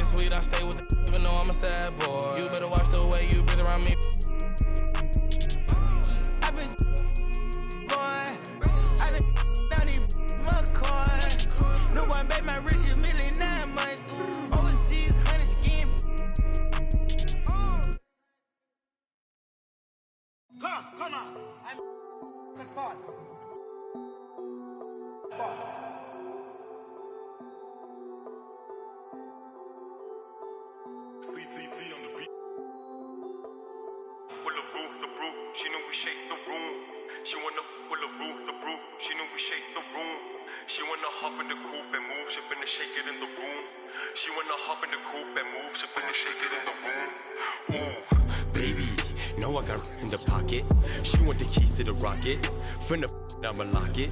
sweet, I stay with it, even though I'm a sad boy. You better watch the way you breathe around me. I've been down in McCoy. No one bet my rich $1 million 9 months. Overseas, honey skin. Come on. I'm fun. CTT on the beat. With the brew, she know we shake the room. She wanna with the brew, she know we shake the room. She wanna hop in the coupe and move, she finna shake it in the room. She wanna hop in the coupe and move, she finna shake it in the room. Ooh, baby, know I got in the pocket. She want the keys to the rocket. Finna I'ma lock it.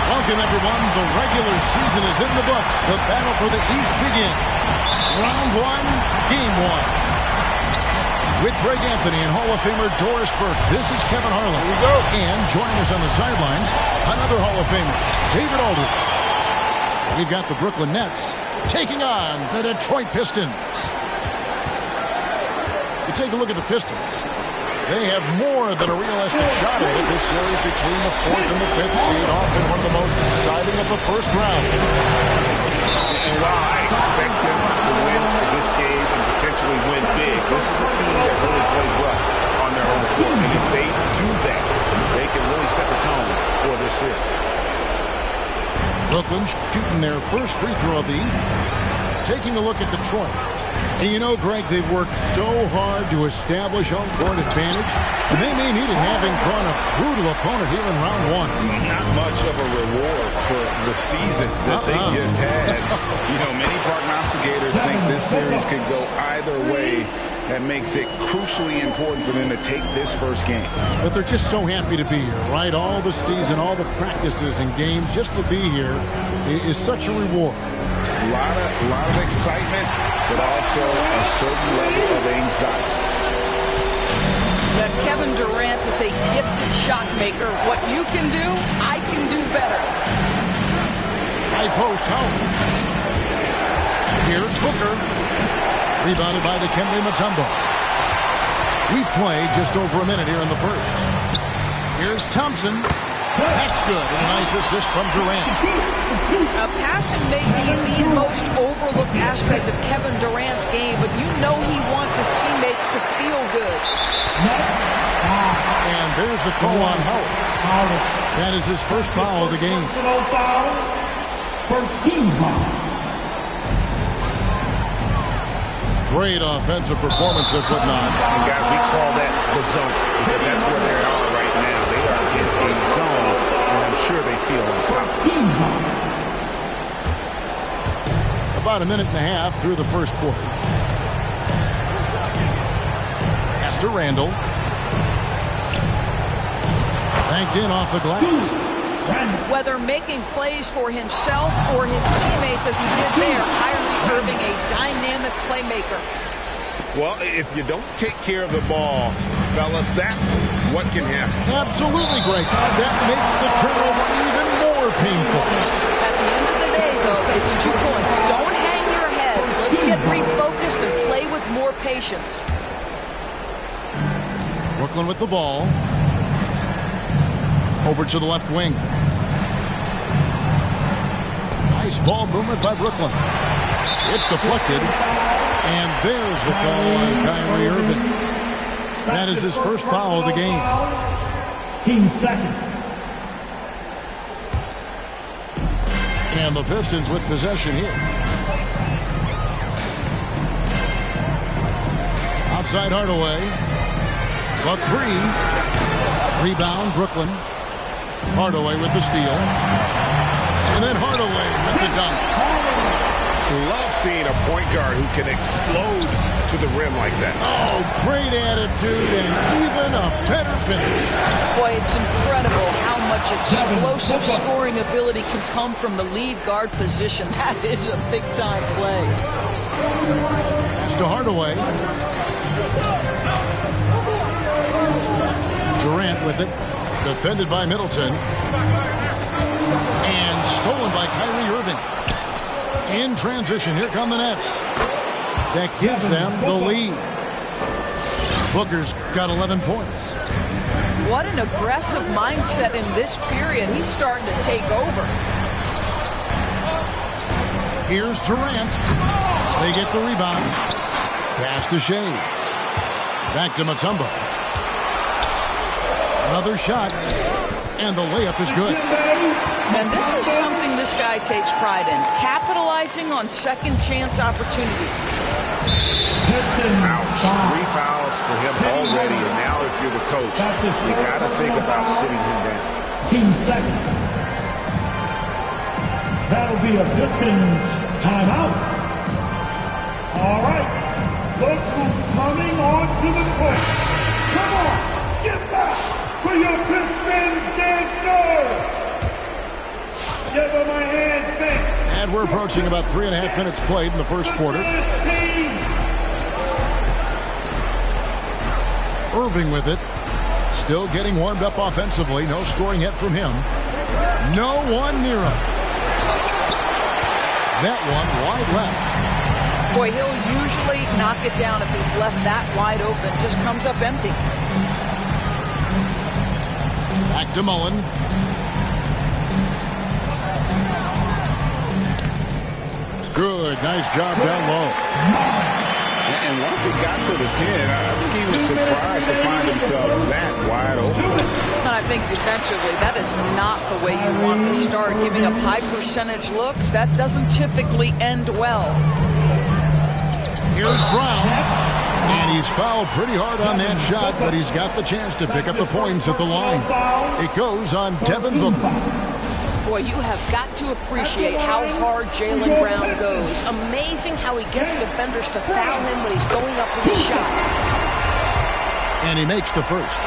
Welcome, everyone. The regular season is in the books. The battle for the East begins. Round 1, Game 1. With Greg Anthony and Hall of Famer Doris Burke, this is Kevin Harlan. Here we go. And joining us on the sidelines, another Hall of Famer, David Aldridge. We've got the Brooklyn Nets taking on the Detroit Pistons. You take a look at the Pistons. They have more than a realistic shot at it this series between the 4th and the 5th seed, often one of the most exciting of the first round. And while I expect them to win this game and potentially win big, this is a team that really plays well on their own court. And if they do that, they can really set the tone for this series. Brooklyn shooting their first free throw of the evening. Taking a look at Detroit. And you know, Greg, they've worked so hard to establish home court advantage, and they may need it having drawn a brutal opponent here in round 1. Not much of a reward for the season that they just had. You know, many prognosticators think this series could go either way. That makes it crucially important for them to take this first game. But they're just so happy to be here, right? All the season, all the practices and games, just to be here is such a reward. A lot of excitement, but also a certain level of anxiety. That Kevin Durant is a gifted shot maker. What you can do, I can do better. High post help. Here's Booker. Rebounded by Dikembe Mutombo. We play just over a minute here in the first. Here's Thompson. That's good. And a nice assist from Durant. Passing may be the most overlooked aspect of Kevin Durant's game, but you know he wants his teammates to feel good. And there's the call on Howard. That is his first foul of the game. First team foul. Great offensive performance they're putting on. And guys, we call that the zone because that's where they are right now. They are in a zone, and I'm sure they feel unstoppable. About a minute and a half through the first quarter. Pass to Randall. Banked in off the glass. Whether making plays for himself or his teammates as he did there, Kyrie Irving, a dynamic playmaker. Well, if you don't take care of the ball, fellas, that's what can happen. Absolutely, Greg. That makes the turnover even more painful. At the end of the day, though, it's 2 points. Don't hang your heads. Let's get refocused and play with more patience. Brooklyn with the ball. Over to the left wing. Nice ball movement by Brooklyn. It's deflected. And there's the call on Kyrie Irving. That is his first foul of the game. Team second. And the Pistons with possession here. Outside Hardaway. The three. Rebound, Brooklyn. Hardaway with the steal. And then Hardaway with the dunk. Love seeing a point guard who can explode to the rim like that. Oh, great attitude and even a better finish. Boy, it's incredible how much explosive scoring ability can come from the lead guard position. That is a big-time play. Pass to Hardaway. Durant with it. Defended by Middleton. And stolen by Kyrie Irving. In transition, here come the Nets. That gives them the lead. Booker's got 11 points. What an aggressive mindset in this period. He's starting to take over. Here's Durant. They get the rebound. Pass to Shades. Back to Mutombo. Another shot. And the layup is good. And this is something this guy takes pride in. Capitalizing on second chance opportunities. Ouch. 3 fouls for him already. And now if you're the coach, you got to think about sitting him down. Team second. That'll be a Pistons timeout. All right. Look who's coming onto the court. Come on. Get back for your Pistons dancers. Give him a hand fake. And we're approaching about 3.5 minutes played in the first quarter. Irving with it. Still getting warmed up offensively. No scoring yet from him. No one near him. That one wide left. Boy, he'll usually knock it down if he's left that wide open. Just comes up empty. Back to Mullen. Good. Nice job down low. And once he got to the 10, I think he was surprised to find himself that wide open. And I think defensively, that is not the way you want to start. Giving up high percentage looks, that doesn't typically end well. Here's Brown. And he's fouled pretty hard on that shot, but he's got the chance to pick up the points at the line. It goes on Devin Booker. Boy, you have got to appreciate how hard Jaylen Brown goes. Amazing how he gets defenders to foul him when he's going up with a shot. And he makes the first.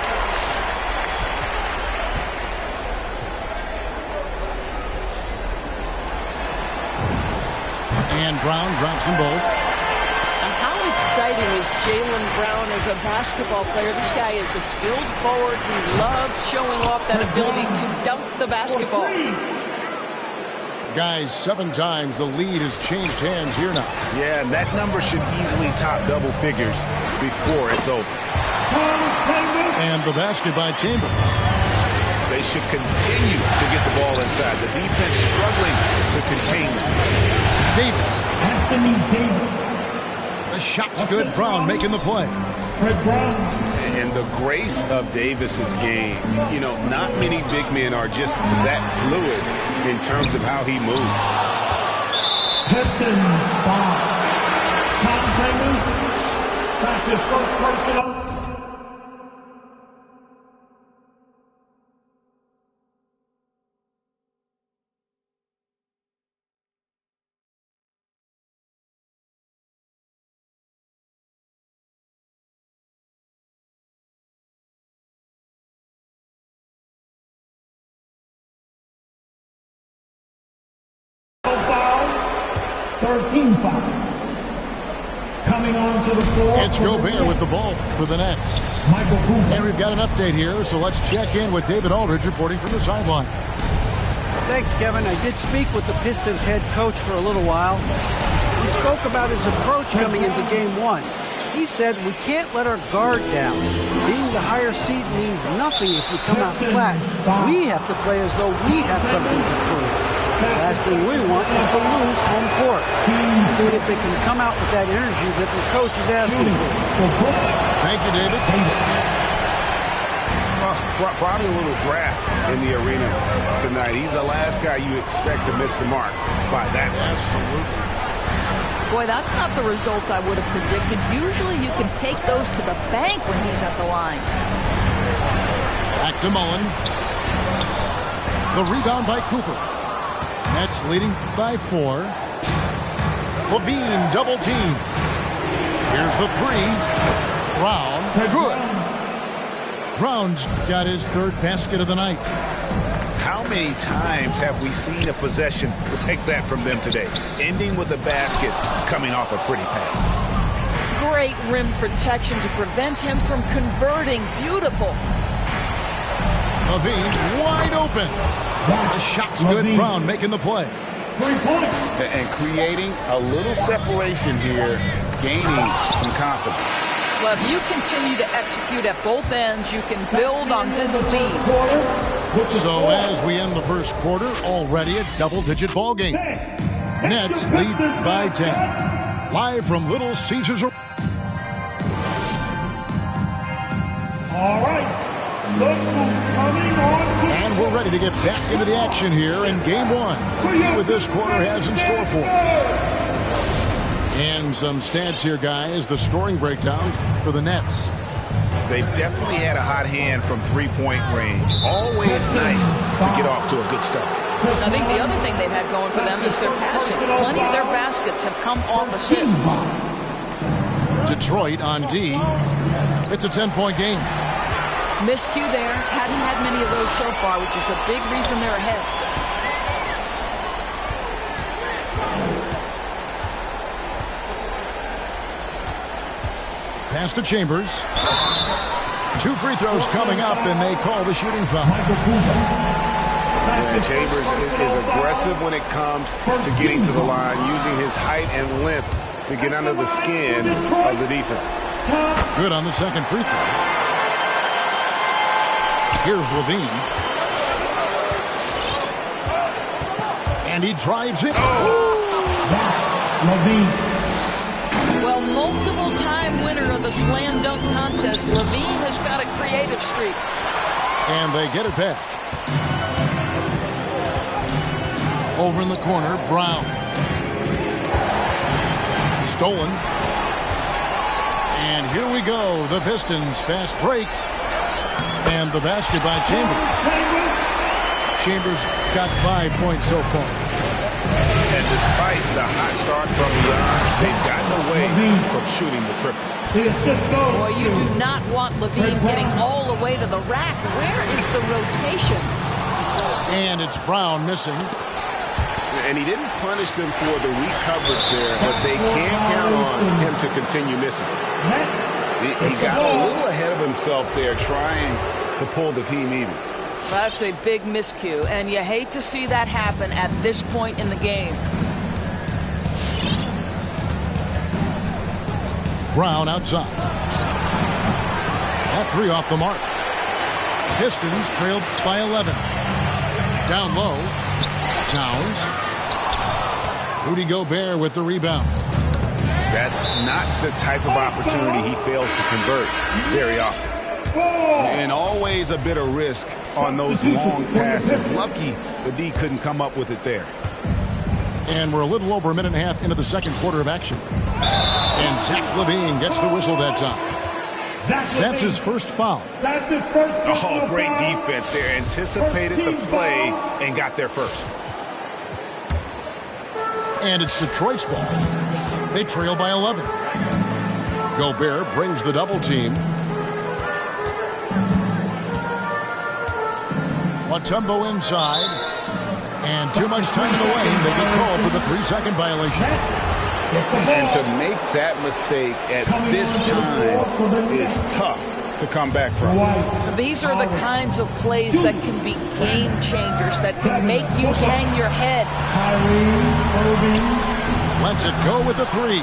And Brown drops them both. And how exciting is Jaylen Brown as a basketball player? This guy is a skilled forward. He loves showing off that ability to dunk the basketball. Guys, 7 times the lead has changed hands here now. Yeah, and that number should easily top double figures before it's over. And the basket by Chambers. They should continue to get the ball inside. The defense struggling to contain them. Davis. Anthony Davis. The shot's good. Brown making the play. Fred Brown. And the grace of Davis's game, you know, not many big men are just that fluid in terms of how he moves. Pistons foul. Tom Chambers. That's his first personal. Coming on to the floor. It's Gobert with the ball for the Nets. Michael Cooper. And we've got an update here, so let's check in with David Aldridge reporting from the sideline. Thanks, Kevin. I did speak with the Pistons head coach for a little while. He spoke about his approach coming into Game 1. He said, we can't let our guard down. Being getting the higher seed means nothing if we come out flat. We have to play as though we have something to prove. The last thing we want is to lose home court. Let's see if they can come out with that energy that the coach is asking for. Thank you, David. Probably a little draft in the arena tonight. He's the last guy you expect to miss the mark by that. Absolutely. Boy, that's not the result I would have predicted. Usually you can take those to the bank when he's at the line. Back to Mullen. The rebound by Cooper. Nets leading by 4. Levine double team. Here's the 3. Brown. Good. Brown's got his 3rd basket of the night. How many times have we seen a possession like that from them today? Ending with a basket coming off a pretty pass. Great rim protection to prevent him from converting. Beautiful. Levine wide open. The shot's good. Brown making the play. 3 points. And creating a little separation here, gaining some confidence. Well, if you continue to execute at both ends, you can build on this lead. So as we end the first quarter, already a double-digit ball game. Nets lead by 10. Live from Little Caesars. All right. Look who's coming on. And we're ready to get back into the action here in Game 1. See what this quarter has in store for us. And some stats here, guys. The scoring breakdown for the Nets. They've definitely had a hot hand from three-point range. Always nice to get off to a good start. I think the other thing they've had going for them is their passing. Plenty of their baskets have come off assists. Detroit on D. It's a 10-point game. Miscue there. Hadn't had many of those so far, which is a big reason they're ahead. Pass to Chambers. 2 free throws coming up, and they call the shooting foul. Yeah, Chambers is aggressive when it comes to getting to the line, using his height and length to get under the skin of the defense. Good on the second free throw. Here's Levine. And he drives it. Levine. Well, multiple-time winner of the slam dunk contest, Levine has got a creative streak. And they get it back. Over in the corner, Brown. Stolen. And here we go. The Pistons fast break. And the basket by Chambers. Chambers got 5 points so far. And despite the hot start from beyond, they've gotten away from shooting the triple. Boy, you do not want Levine getting all the way to the rack. Where is the rotation? And it's Brown missing. And he didn't punish them for the weak coverage there, but they can't count on him to continue missing. He got a little ahead of himself there trying to pull the team even. That's a big miscue, and you hate to see that happen at this point in the game. Brown outside. That 3 off the mark. Pistons trailed by 11. Down low. Towns. Rudy Gobert with the rebound. That's not the type of opportunity he fails to convert very often. And always a bit of risk on those long passes. Lucky the D couldn't come up with it there. And we're a little over a minute and a half into the second quarter of action. And Zach Levine gets the whistle that time. That's his first foul. That's his first Oh, great defense there. Anticipated the play and got there first. And it's Detroit's ball. They trail by 11. Gobert brings the double team. Mutombo inside. And too much time in the lane. They get called for the 3-second violation. And to make that mistake at this time is tough to come back from. These are the kinds of plays that can be game changers, that can make you hang your head. Lets it go with the 3.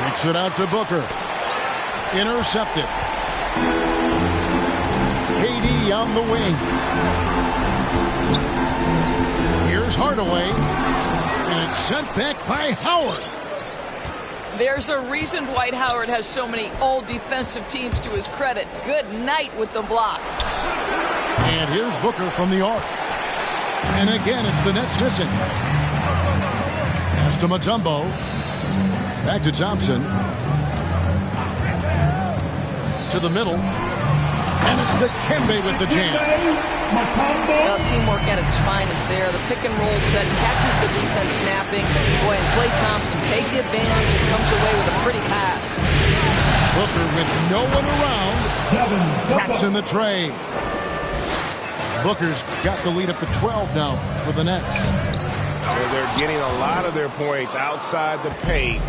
Kicks it out to Booker. Intercepted. KD on the wing. Here's Hardaway. And it's sent back by Howard. There's a reason Dwight Howard has so many all-defensive teams to his credit. Good night with the block. And here's Booker from the arc. And again, it's the Nets missing. Pass to Mutombo. Back to Thompson. To the middle. And it's Dikembe with the jam. Well, teamwork at its finest there. The pick and roll set catches the defense napping. Boy, and Klay Thompson take the advantage and comes away with a pretty pass. Booker with no one around. Traps in the tray. Booker's got the lead up to 12 now for the Nets. They're getting a lot of their points outside the paint.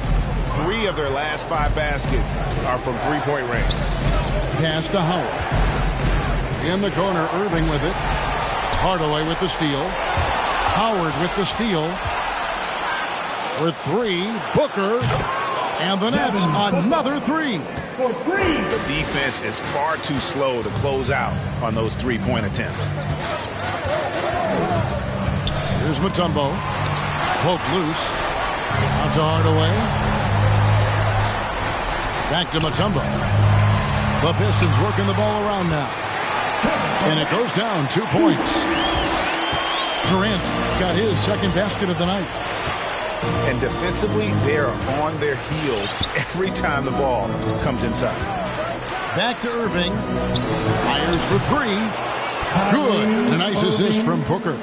3 of their last 5 baskets are from three-point range. Pass to Howard. In the corner, Irving with it. Hardaway with the steal. Howard with the steal. For 3, Booker. And the Nets, another 3. For 3. The defense is far too slow to close out on those three-point attempts. Here's Mutombo. Poke loose. Out to Hardaway. Back to Mutombo. The Pistons working the ball around now. And it goes down 2 points. Durant's got his second basket of the night. And defensively, they are on their heels every time the ball comes inside. Back to Irving. Fires for 3. Good. And a nice assist from Booker.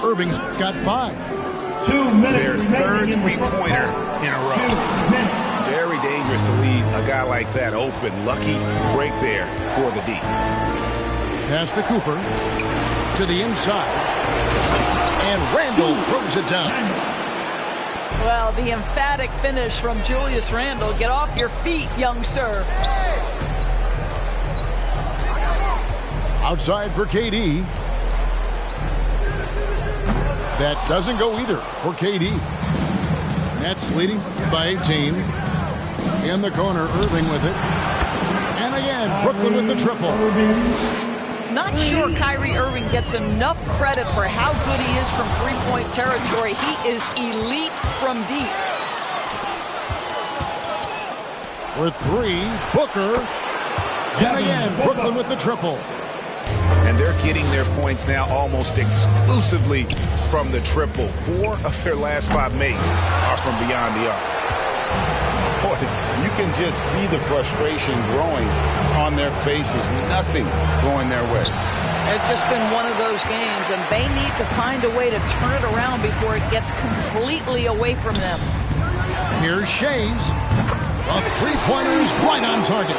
Irving's got 5. 2 minutes. Their third three-pointer in a row. 2 minutes. Very dangerous to leave a guy like that open. Lucky break there for the D. Pass to Cooper. To the inside. And Randle throws it down. Well, the emphatic finish from Julius Randle. Get off your feet, young sir. Outside for KD. That doesn't go either for KD. Nets leading by 18. In the corner, Irving with it. And again, Brooklyn with the triple. Not sure Kyrie Irving gets enough credit for how good he is from three-point territory. He is elite from deep. For 3, Booker. And again, Brooklyn with the triple. And they're getting their points now almost exclusively from the triple. 4 of their last 5 makes are from beyond the arc. Boy, you can just see the frustration growing on their faces. Nothing going their way. It's just been one of those games, and they need to find a way to turn it around before it gets completely away from them. Here's Shays. A three-pointer is right on target.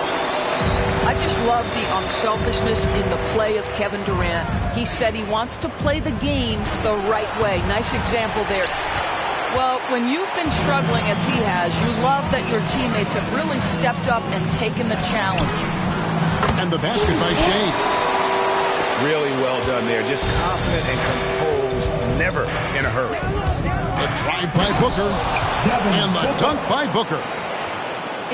I just love the unselfishness in the play of Kevin Durant. He said he wants to play the game the right way. Nice example there. Well, when you've been struggling as he has, you love that your teammates have really stepped up and taken the challenge. And the basket by Shea. Really well done there. Just confident and composed, never in a hurry. The drive by Booker. And the dunk by Booker.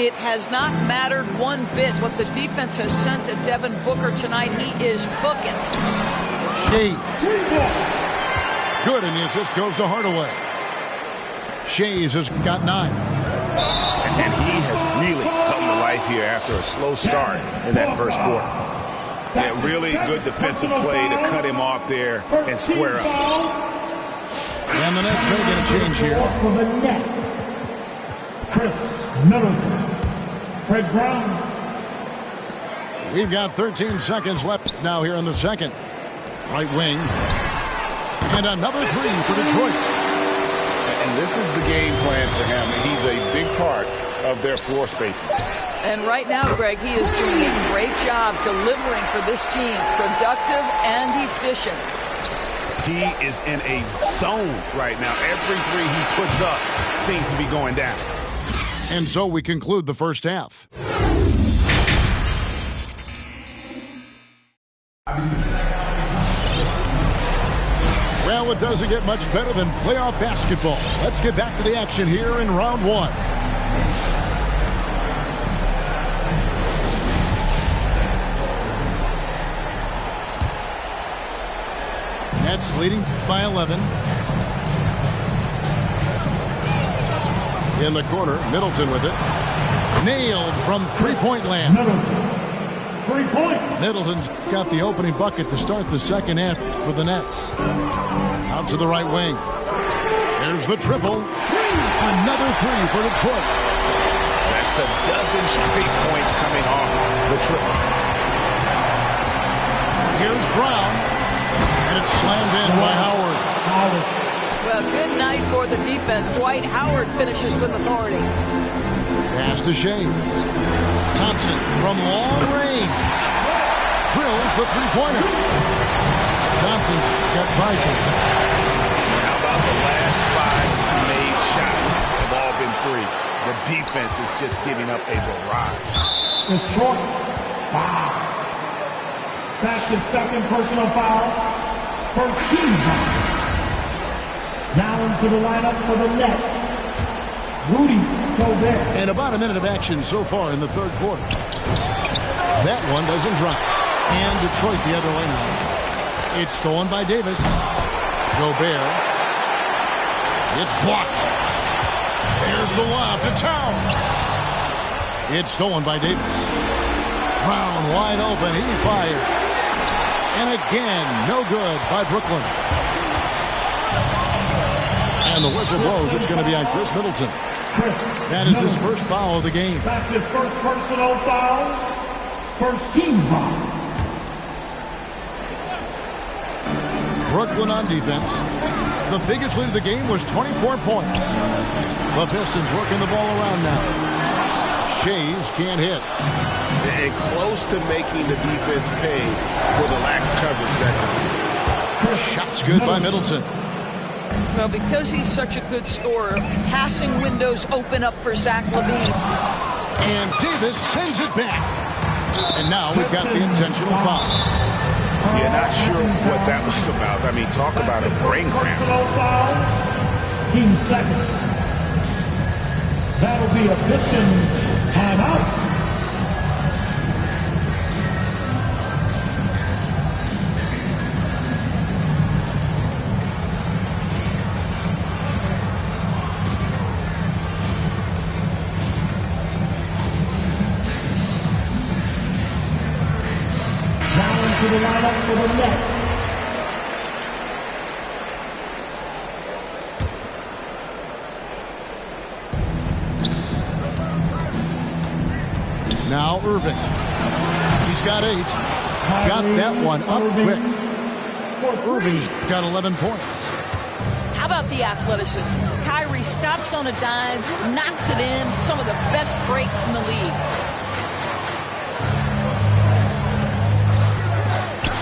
It has not mattered one bit what the defense has sent to Devin Booker tonight. He is cooking. Shea. Good, and the assist goes to Hardaway. Shays has got 9. And he has really come to life here after a slow start in that first quarter. Yeah, really good defensive play to cut him off there and square up. And the Nets may get a change here. For the Nets, Chris Middleton, Fred Brown. We've got 13 seconds left now here in the second. Right wing. And another 3 for Detroit. And this is the game plan for him. He's a big part of their floor spacing. And right now, Greg, he is doing a great job delivering for this team. Productive and efficient. He is in a zone right now. Every 3 he puts up seems to be going down. And so we conclude the first half. Well, it doesn't get much better than playoff basketball. Let's get back to the action here in round 1. Nets leading by 11. In the corner, Middleton with it. Nailed from three-point land. Middleton, 3 points. Middleton's got the opening bucket to start the second half for the Nets. Out to the right wing. There's the triple. Another three for Detroit. That's a dozen straight points coming off the triple. Here's Brown. And it's slammed in by Howard. Well, good night for the defense. Dwight Howard finishes with authority. Pass to Shays. Thompson from long range. Drills the three-pointer. Thompson's got 5 points. How about the last 5 made shots have all been threes? The defense is just giving up a barrage. Detroit, foul. That's his second personal foul. First team foul. Now into the lineup for the Nets. Rudy Gobert. And about a minute of action so far in the third quarter. That one doesn't drop. And Detroit the other way now. It's stolen by Davis. Gobert. It's blocked. There's the lob to Towns. It's stolen by Davis. Brown wide open. He fires. And again, no good by Brooklyn. And the whistle blows. It's going to be on Chris Middleton. That is his first foul of the game. That's his first personal foul. First team foul. Brooklyn on defense. The biggest lead of the game was 24 points. The Pistons working the ball around now. Shays can't hit. And close to making the defense pay for the lax coverage that time. Shots good by Middleton. Well, because he's such a good scorer, passing windows open up for Zach LaVine. And Davis sends it back. And now we've got the intentional foul. Yeah, not sure what that was about. I mean, talk about a brain cramp. Personal foul. Team second. That'll be a Pistons timeout. To the lineup for the Nets. Now Irving. He's got 8. Got that one up quick. Irving's got 11 points. How about the athleticism? Kyrie stops on a dime, knocks it in. Some of the best breaks in the league.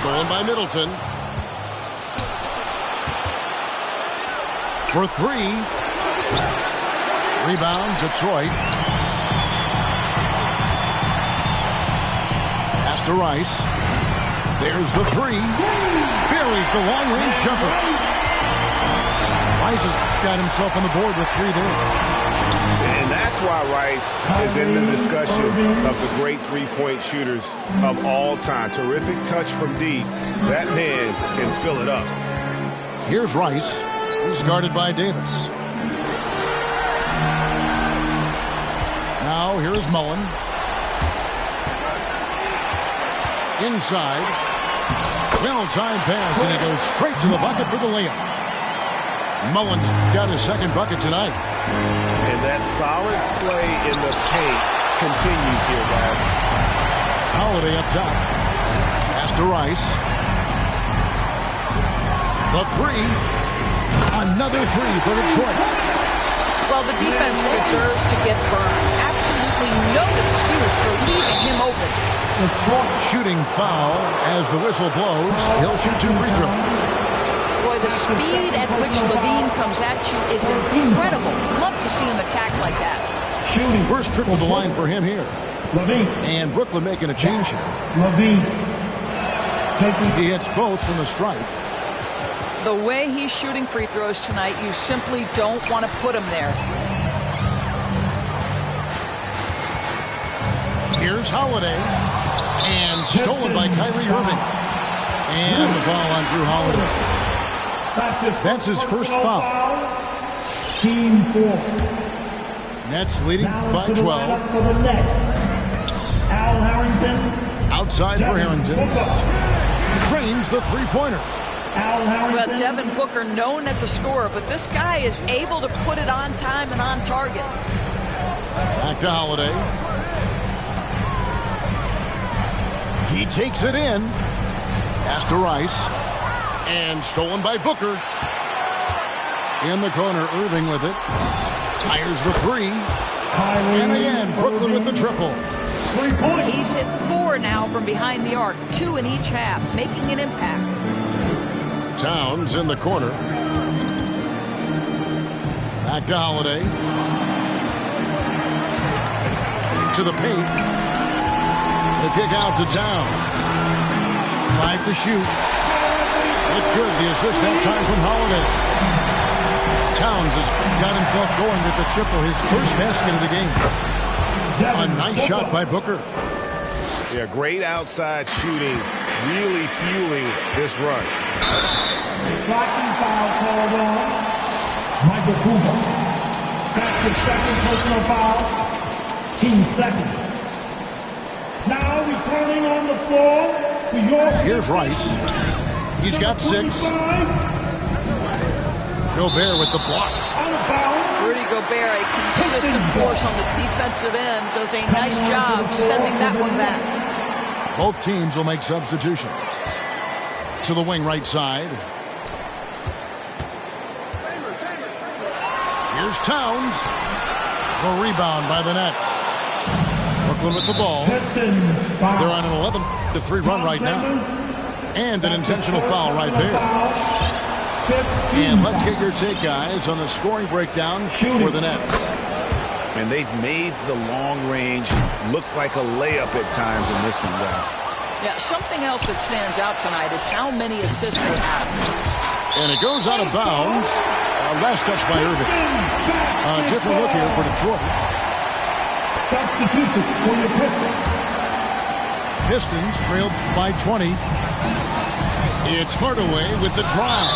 Stolen by Middleton. For 3. Rebound, Detroit. Pass to Rice. There's the 3. Buries the long-range jumper. Rice has got himself on the board with 3 there. And that's why Rice is in the discussion of the great three-point shooters of all time. Terrific touch from deep. That man can fill it up. Here's Rice. He's guarded by Davis. Now here's Mullen. Inside. Well-timed pass, and he goes straight to the bucket for the layup. Mullen's got his second bucket tonight. And that solid play in the paint continues here, guys. Holiday up top. Pass to Rice. The 3. Another 3 for Detroit. Well, the defense deserves to get burned. Absolutely no excuse for leaving him open. Shooting foul as the whistle blows. He'll shoot 2 free throws. Boy, the speed at which LaVine comes at you is incredible. Love to see him attack like that. Shooting. First trip to the line for him here. LaVine. And Brooklyn making a change here. LaVine. He hits both from the stripe. The way he's shooting free throws tonight, you simply don't want to put him there. Here's Holiday. And stolen by Kyrie Irving. And the foul on Drew Holiday. That's his first foul. Team 4. Nets leading Now by to the 12. lineup for the Nets. Al Harrington. Outside for Devin Harrington. Booker. Trains the three-pointer. Al Harrington. Well, Devin Booker, known as a scorer, but this guy is able to put it on time and on target. Back to Holiday. He takes it in. Pass to Rice. And stolen by Booker. In the corner, Irving with it. Fires the three. And again, Brooklyn with the triple. 3 points. He's hit 4 now from behind the arc, 2 in each half, making an impact. Towns in the corner. Back to Holiday. To the paint. The kick out to Towns. 5 to shoot. It's good. The assist that time from Holiday. Towns has got himself going with the triple, his first basket of the game. A nice shot by Booker. Yeah, great outside shooting, really fueling this run. Blocking foul called on Michael Cooper. That's his second personal foul. Team second. Now returning on the floor for your... Here's Rice. He's got 6. Gobert with the block. Out of bounds. Rudy Gobert, a consistent force on the defensive end, does a nice job sending that one back. Both teams will make substitutions. To the wing right side. Here's Towns. The rebound by the Nets. Brooklyn with the ball. Pistons foul. They're on an 11-3 run right now. And an intentional foul right there. And let's get your take, guys, on the scoring breakdown for the Nets. And they've made the long range look like a layup at times in this one, guys. Yeah, something else that stands out tonight is how many assists they have. And it goes out of bounds. Last touch by Irving. Different look here for Detroit. Substitution for your Pistons. Pistons trailed by 20. It's Hardaway with the drive.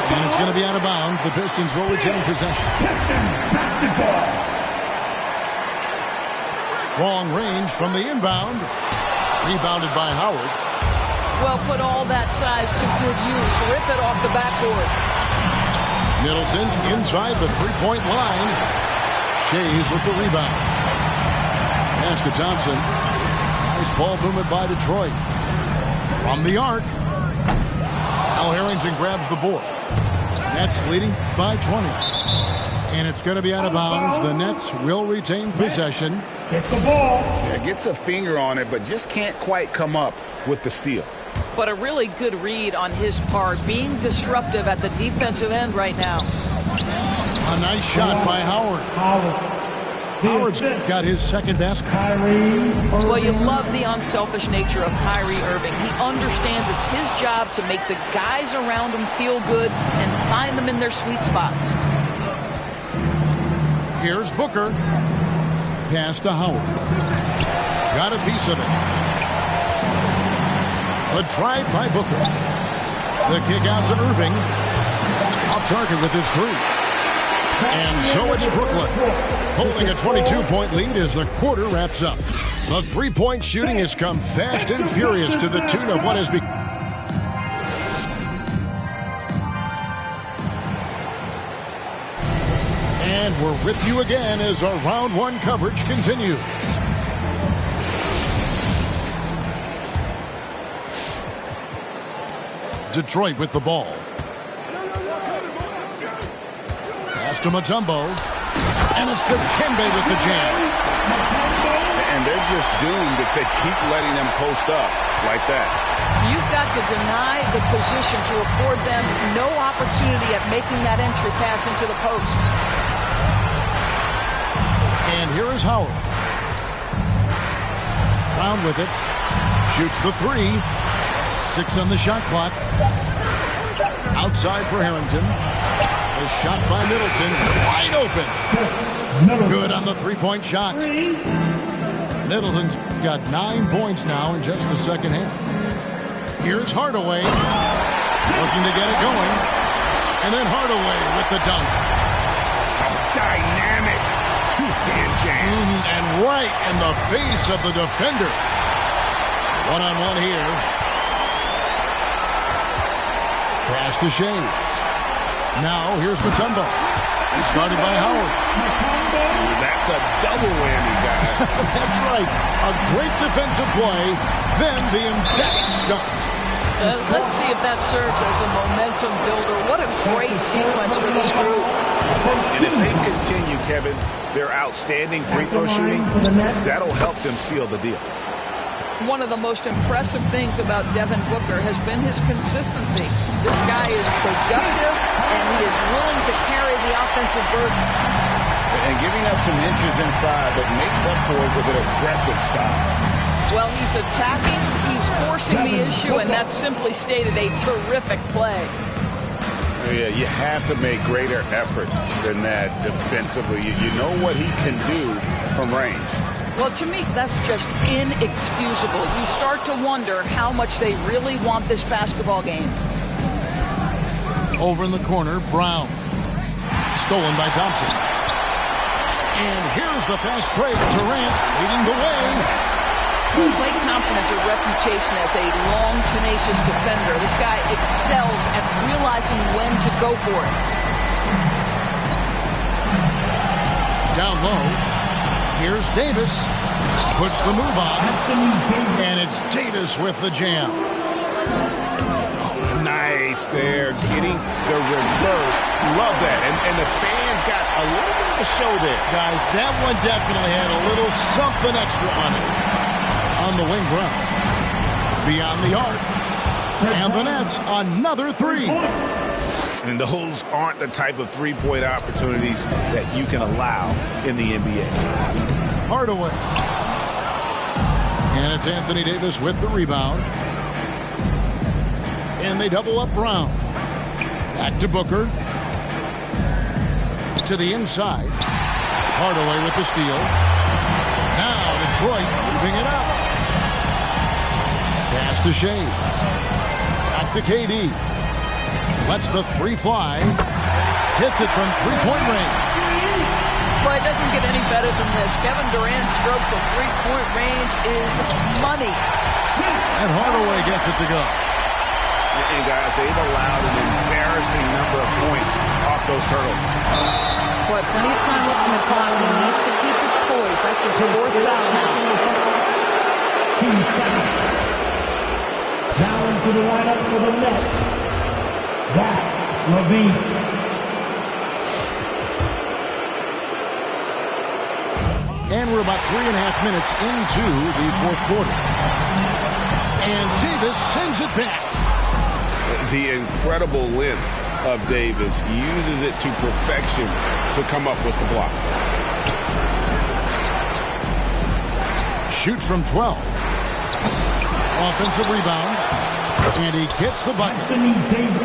And it's going to be out of bounds. The Pistons will retain possession. Pistons basketball. Long range from the inbound. Rebounded by Howard. Well, put all that size to good use. Rip it off the backboard. Middleton inside the three-point line. Shays with the rebound. Pass to Thompson. Nice ball movement by Detroit. From the arc. Al Harrington grabs the board. Nets leading by 20. And it's going to be out of bounds. The Nets will retain possession. Gets the ball. Yeah, gets a finger on it, but just can't quite come up with the steal. But a really good read on his part, being disruptive at the defensive end right now. A nice shot by Howard. Howard's got his second basket. Well, you love the unselfish nature of Kyrie Irving. He understands it's his job to make the guys around him feel good and find them in their sweet spots. Here's Booker. Pass to Howard. Got a piece of it. A drive by Booker. The kick out to Irving. Off target with his three. And so it's Brooklyn holding a 22-point lead as the quarter wraps up. The three-point shooting has come fast and furious to the tune of what has become. And we're with you again as our round one coverage continues. Detroit with the ball. Pass to Mutombo. And it's Dikembe with the jam. And they're just doomed if they keep letting them post up like that. You've got to deny the position to afford them no opportunity at making that entry pass into the post. And here is Howard. Brown with it. Shoots the three. 6 on the shot clock. Outside for Harrington. A shot by Middleton. Wide open. Good on the three-point shot. Middleton's got 9 points now in just the second half. Here's Hardaway. Looking to get it going. And then Hardaway with the dunk. Dynamic two-hand jam. And right in the face of the defender. One-on-one here. Pass to Shades. Now here's Mutombo. He's guarded by Howard. That's a double whammy, guys. That's right. A great defensive play, then the emphatic dunk. Let's see if that serves as a momentum builder. What a great sequence for this group. And if they continue, Kevin, their outstanding free throw shooting, that'll help them seal the deal. One of the most impressive things about Devin Booker has been his consistency. This guy is productive, and he is willing to carry the offensive burden. And giving up some inches inside, but makes up for it with an aggressive style. Well, he's attacking, he's forcing the issue, and that's simply stated a terrific play. Yeah, you have to make greater effort than that defensively. You know what he can do from range. Well, to me, that's just inexcusable. You start to wonder how much they really want this basketball game. Over in the corner, Brown. Stolen by Thompson. And here's the fast break. Durant leading the way. Well, Klay Thompson has a reputation as a long, tenacious defender. This guy excels at realizing when to go for it. Down low. Here's Davis. Puts the move on. And it's Davis with the jam. Nice there. Getting the reverse. Love that. And the fans got a little bit of a show there. Guys, that one definitely had a little something extra on it. On the wing ground. Beyond the arc. And the net. Another three. And those aren't the type of three-point opportunities that you can allow in the NBA. Hardaway. And it's Anthony Davis with the rebound. And they double up Brown. Back to Booker. To the inside. Hardaway with the steal. Now Detroit moving it up. Pass to Shades. Back to KD. Lets the three fly. Hits it from three-point range. Boy, it doesn't get any better than this. Kevin Durant's stroke from three-point range is money. And Hardaway gets it to go. And guys, they've allowed an embarrassing number of points off those turnovers. Boy, plenty of time left in the clock. He needs to keep his poise. That's his fourth foul now. Now into the lineup for the Nets, Zach LaVine. And we're about 3.5 minutes into the fourth quarter. And Davis sends it back. The incredible length of Davis uses it to perfection to come up with the block. Shoots from 12. Offensive rebound. And he gets the bucket.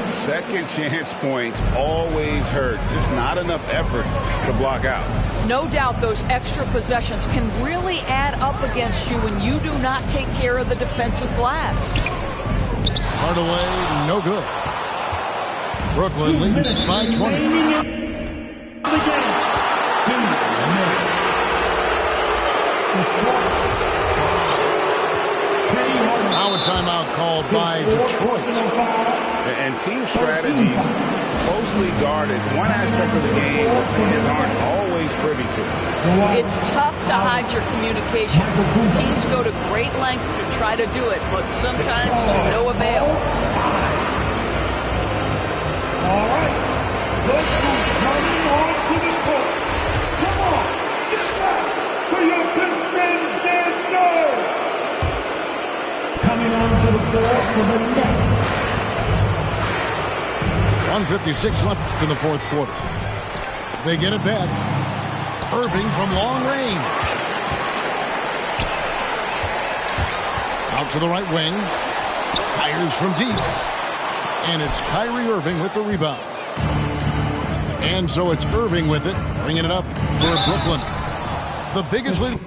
Second chance points always hurt. Just not enough effort to block out. No doubt those extra possessions can really add up against you when you do not take care of the defensive glass. Hardaway, no good. Brooklyn leading by 20. Now a timeout called by Detroit. And team strategies closely guarded. One aspect of the game the fans aren't always privy to. It's tough to hide your communications. Teams go to great lengths to try to do it, but sometimes to no avail. All right, look who's coming on to the court. Come on, get back for your Pistons dancer. Coming on to the floor for the Nets. 1:56 left in the fourth quarter. They get it back. Irving from long range. Out to the right wing. Fires from deep. And it's Kyrie Irving with the rebound. And so it's Irving with it, bringing it up for Brooklyn. The biggest lead.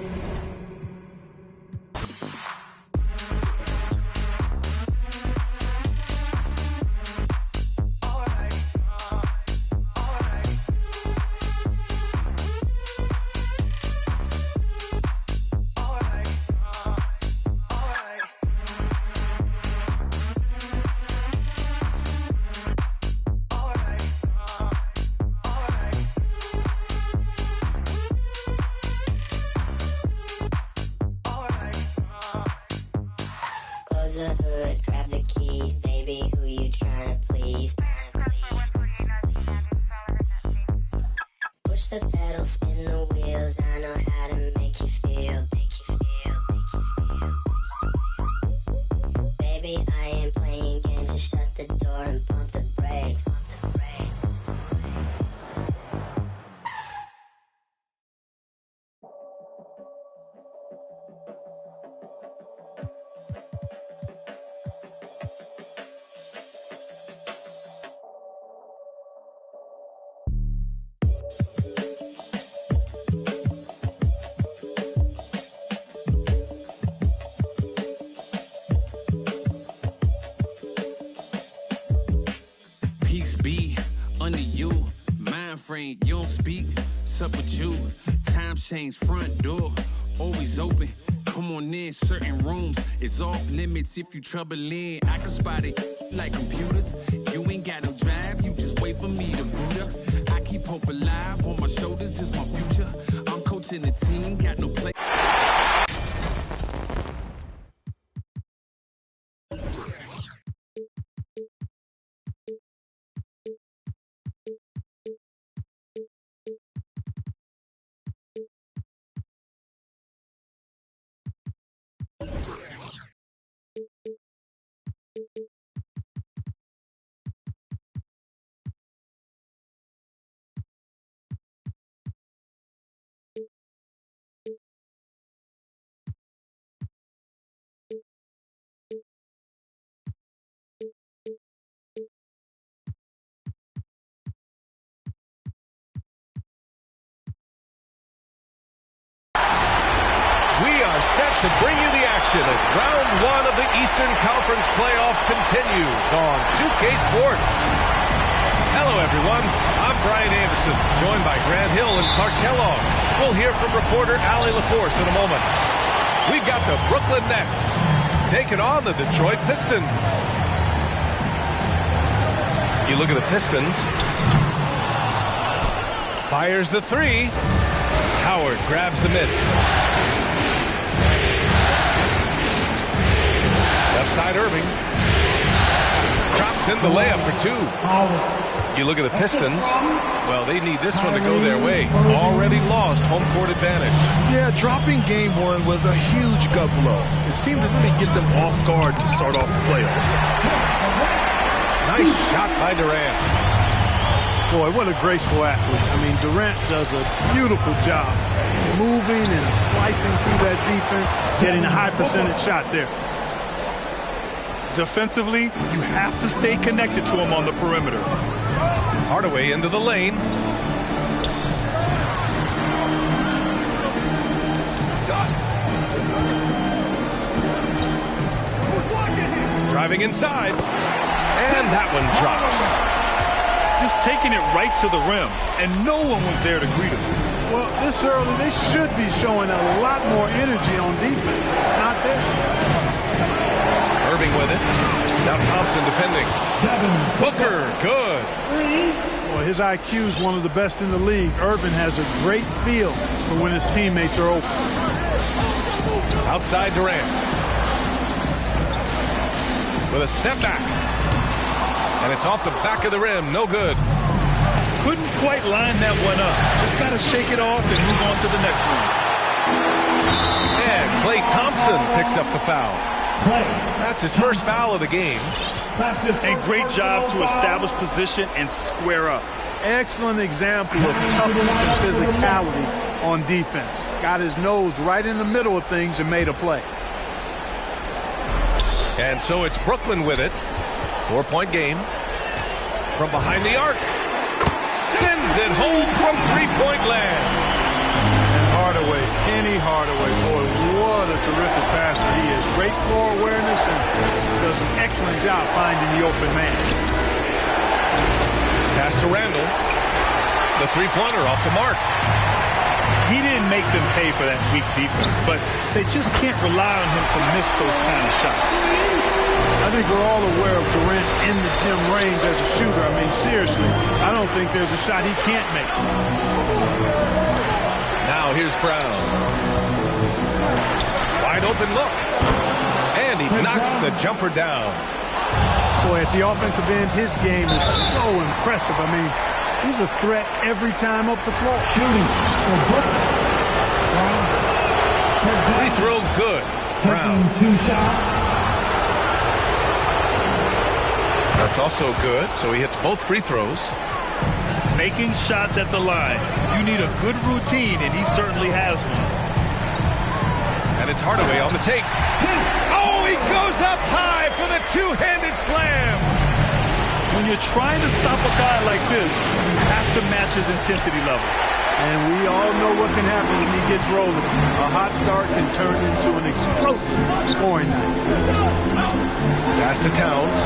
wheels, spin the wheels. I know how to make you feel, make you feel, make you feel. Baby, I ain't playing games. Just shut the door and pump the brakes. Peace be under you, mind frame, you don't speak, sup with you, time change, front door, always open, come on in, certain rooms, it's off limits if you troubling, I can spot it like computers, you ain't got no drive, you just wait for me to boot up, I keep hope alive, on my shoulders is my future, I'm coaching the team, got no play. Set to bring you the action as round one of the Eastern Conference playoffs continues on 2K Sports. Hello, everyone. I'm Brian Anderson, joined by Grant Hill and Clark Kellogg. We'll hear from reporter Allie LaForce in a moment. We've got the Brooklyn Nets taking on the Detroit Pistons. You look at the Pistons. Fires the three. Howard grabs the miss. Left side Irving. Drops in the layup for two. You look at the Pistons. Well, they need this one to go their way. Already lost home court advantage. Yeah, dropping game one was a huge gut blow. It seemed to really get them off guard to start off the playoffs. Nice shot by Durant. Boy, what a graceful athlete. I mean, Durant does a beautiful job moving and slicing through that defense, getting a high percentage shot there. Defensively, you have to stay connected to him on the perimeter. Hardaway into the lane. Driving inside. And that one drops. Just taking it right to the rim, and no one was there to greet him. Well, this early, they should be showing a lot more energy on defense. It's not there. Irving with it. Now Thompson defending. Booker, good. Well, his IQ is one of the best in the league. Irving has a great feel for when his teammates are open. Outside Durant. With a step back. And it's off the back of the rim. No good. Couldn't quite line that one up. Just got to shake it off and move on to the next one. And Klay Thompson picks up the foul. That's his first foul of the game. And great job to establish position and square up. Excellent example of toughness and physicality on defense. Got his nose right in the middle of things and made a play. And so it's Brooklyn with it. 4-point game. From behind the arc. Sends it home from three-point land. And Hardaway, Penny Hardaway, boy, what a terrific passer he is. Great floor awareness and does an excellent job finding the open man. Pass to Randall. The three-pointer off the mark. He didn't make them pay for that weak defense, but they just can't rely on him to miss those kind of shots. I think we're all aware of Durant's in-the-gym range as a shooter. I mean, seriously, I don't think there's a shot he can't make. Now here's Brown. Wide open look. And he knocks the jumper down. Boy, at the offensive end, his game is so impressive. I mean, He's a threat every time up the floor. Shooting for Booker. Free throw good. Brown. Taking 2 shots. That's also good, so he hits both free throws. Making shots at the line. You need a good routine, and he certainly has one. And it's Hardaway on the take. Oh, he goes up high for the two-handed slam. When you're trying to stop a guy like this, you have to match his intensity level. And we all know what can happen when he gets rolling. A hot start can turn into an explosive scoring night. Pass to Towns.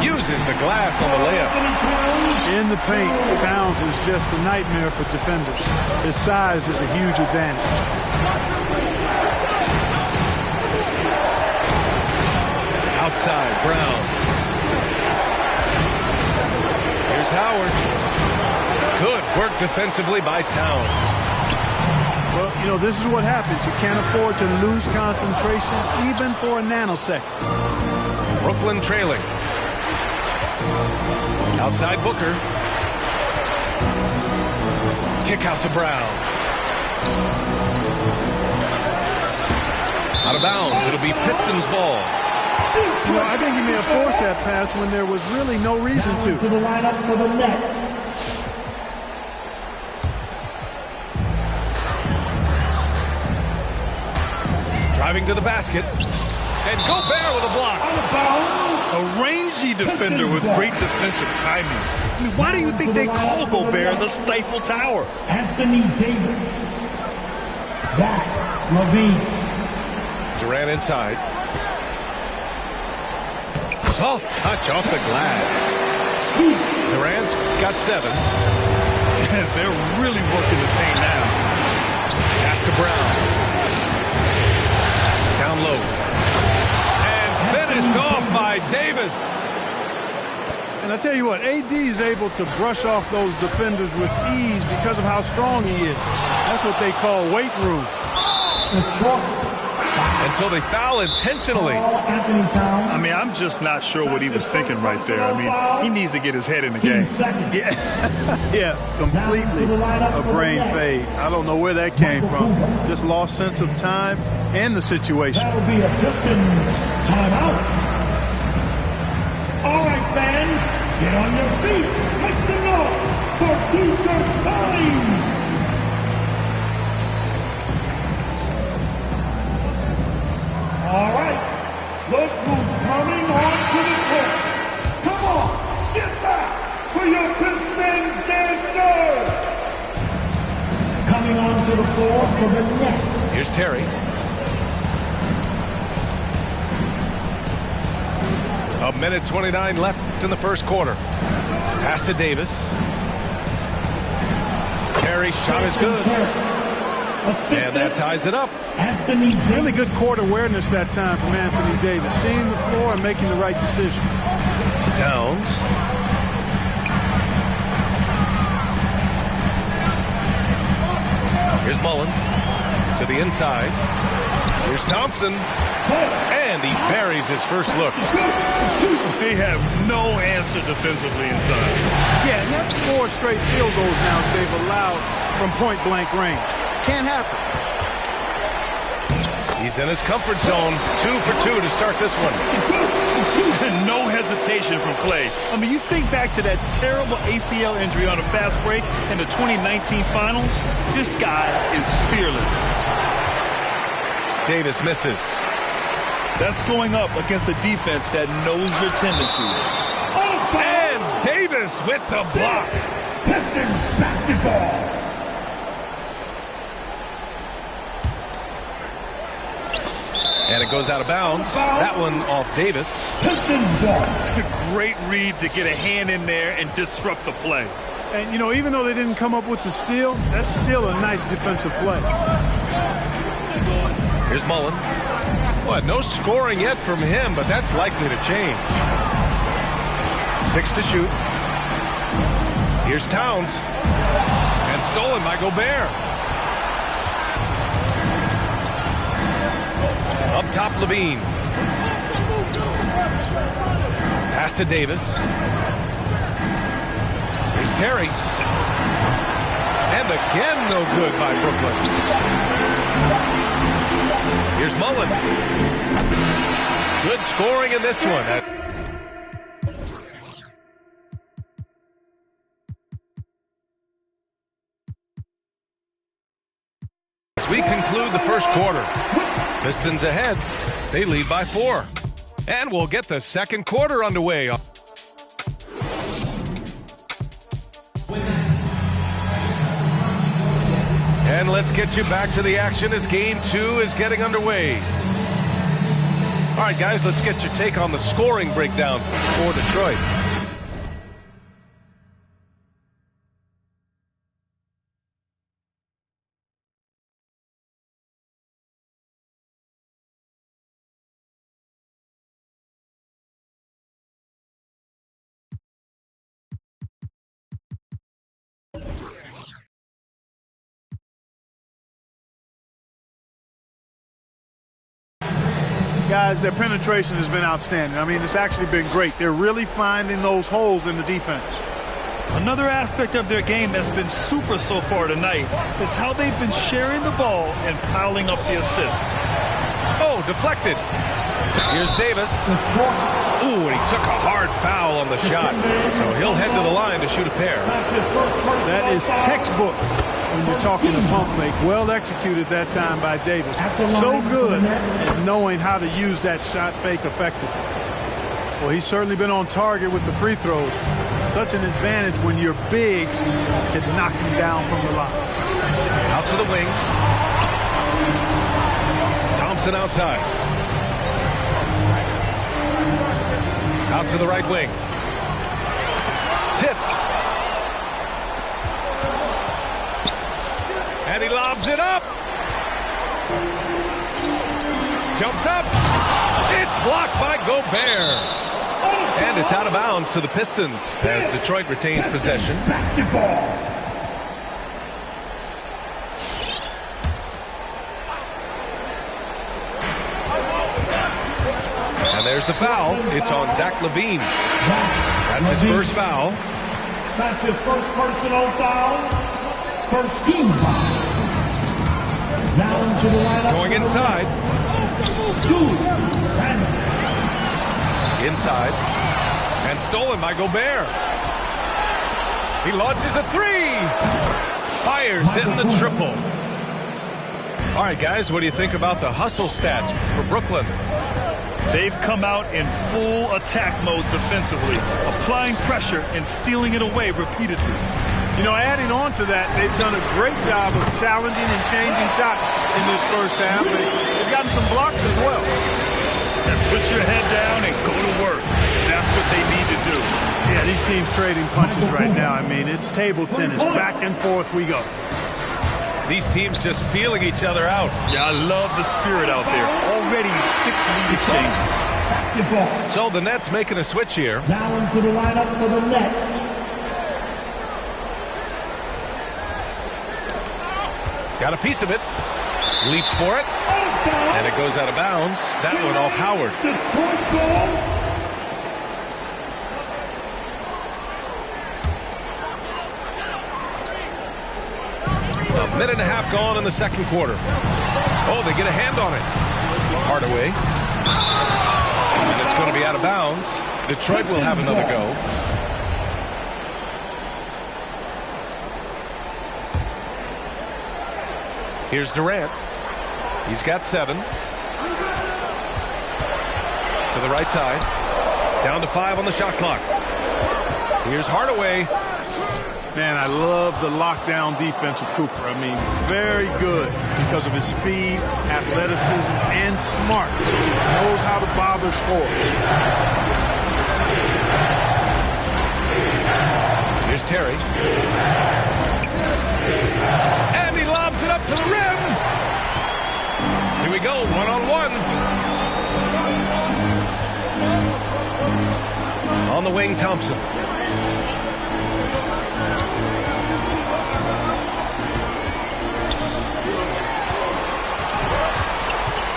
Uses the glass on the layup. In the paint, Towns is just a nightmare for defenders. His size is a huge advantage. Outside, Brown. Here's Howard. Good work defensively by Towns. Well, you know, this is what happens. You can't afford to lose concentration even for a nanosecond. Brooklyn trailing. Outside Booker. Kick out to Brown. Out of bounds. It'll be Pistons ball. You know, I think he may have forced that pass when there was really no reason to. To the lineup for the Nets. Driving to the basket. And Gobert with a block. A rangy defender with great defensive timing. I mean, why do you think they call Gobert the Stifle Tower? Anthony Davis. Zach LaVine. Durant inside. Soft touch off the glass. Durant's got 7. They're really working the paint now. Pass to Brown. Down low. And finished off by Davis. And I tell you what, AD is able to brush off those defenders with ease because of how strong he is. That's what they call weight room. And so they foul intentionally. I mean, I'm just not sure what he was thinking right there. I mean, he needs to get his head in the game. Yeah, yeah, completely a brain fade. I don't know where that came from. Just lost sense of time and the situation. That will be a Pistons timeout. All right, fans, get on your feet. Make some noise for T-shirt time. All right, look who's coming onto the court. Come on, get back for your Pistons dancers. Coming onto the floor for the Nets. Here's Terry. A minute 29 left in the first quarter. Pass to Davis. Terry's shot is good. And that ties it up. Really good court awareness that time from Anthony Davis. Seeing the floor and making the right decision. Towns. Here's Mullen to the inside. Here's Thompson. And he buries his first look. They have no answer defensively inside. Yeah, and that's 4 straight field goals now they've allowed from point-blank range. Can't happen. He's in his comfort zone. 2 for 2 to start this one. No hesitation from Clay. I mean, you think back to that terrible ACL injury on a fast break in the 2019 finals. This guy is fearless. Davis misses. That's going up against a defense that knows your tendencies. And Davis with the block. Pistons basketball. And it goes out of bounds. That one off Davis. Pistons ball. Great read to get a hand in there and disrupt the play. And, you know, even though they didn't come up with the steal, that's still a nice defensive play. Here's Mullen. Well, no scoring yet from him, but that's likely to change. 6 to shoot. Here's Towns. And stolen by Gobert. Up top, Levine. Pass to Davis. Here's Terry. And again, no good by Brooklyn. Here's Mullen. Good scoring in this one. As we conclude the first quarter, Pistons ahead. They lead by 4. And we'll get the second quarter underway. And let's get you back to the action as Game 2 is getting underway. All right, guys, let's get your take on the scoring breakdown for Detroit. Guys, their penetration has been outstanding. I mean, it's actually been great. They're really finding those holes in the defense. Another aspect of their game that's been super so far tonight is how they've been sharing the ball and piling up the assist. Oh, deflected. Here's Davis. Ooh, and he took a hard foul on the shot. So he'll head to the line to shoot a pair. That is textbook when you're talking a pump fake. Well executed that time by Davis. So good at knowing how to use that shot fake effectively. Well, he's certainly been on target with the free throws. Such an advantage when your bigs is knocking down from the line. Out to the wing. Thompson outside. Out to the right wing. Tipped. And he lobs it up. Jumps up. It's blocked by Gobert. And it's out of bounds to the Pistons as Detroit retains possession. And there's the foul. It's on Zach LaVine. That's his first foul. That's his first personal foul. First team foul. Down to the lineup. Going inside. Inside. And stolen by Gobert. He launches a three. Fires, hitting the triple. All right, guys, what do you think about the hustle stats for Brooklyn? They've come out in full attack mode defensively, applying pressure and stealing it away repeatedly. You know, adding on to that, they've done a great job of challenging and changing shots in this first half. They've gotten some blocks as well. And put your head down and go to work. That's what they need to do. Yeah, these teams trading punches right now. I mean, it's table tennis. Back and forth we go. These teams just feeling each other out. Yeah, I love the spirit out there. Already 6 lead exchanges. Basketball. So the Nets making a switch here. Down to the lineup for the Nets. Got a piece of it. Leaps for it. And it goes out of bounds. That one off Howard. A minute and a half gone in the second quarter. Oh, they get a hand on it. Hardaway. And it's going to be out of bounds. Detroit will have another go. Here's Durant. He's got 7. To the right side. Down to 5 on the shot clock. Here's Hardaway. Man, I love the lockdown defense of Cooper. I mean, very good because of his speed, athleticism, and smarts. He knows how to bother scorers. Here's Terry. And he lobs it up to the rim. Here we go, one-on-one. On the wing, Thompson.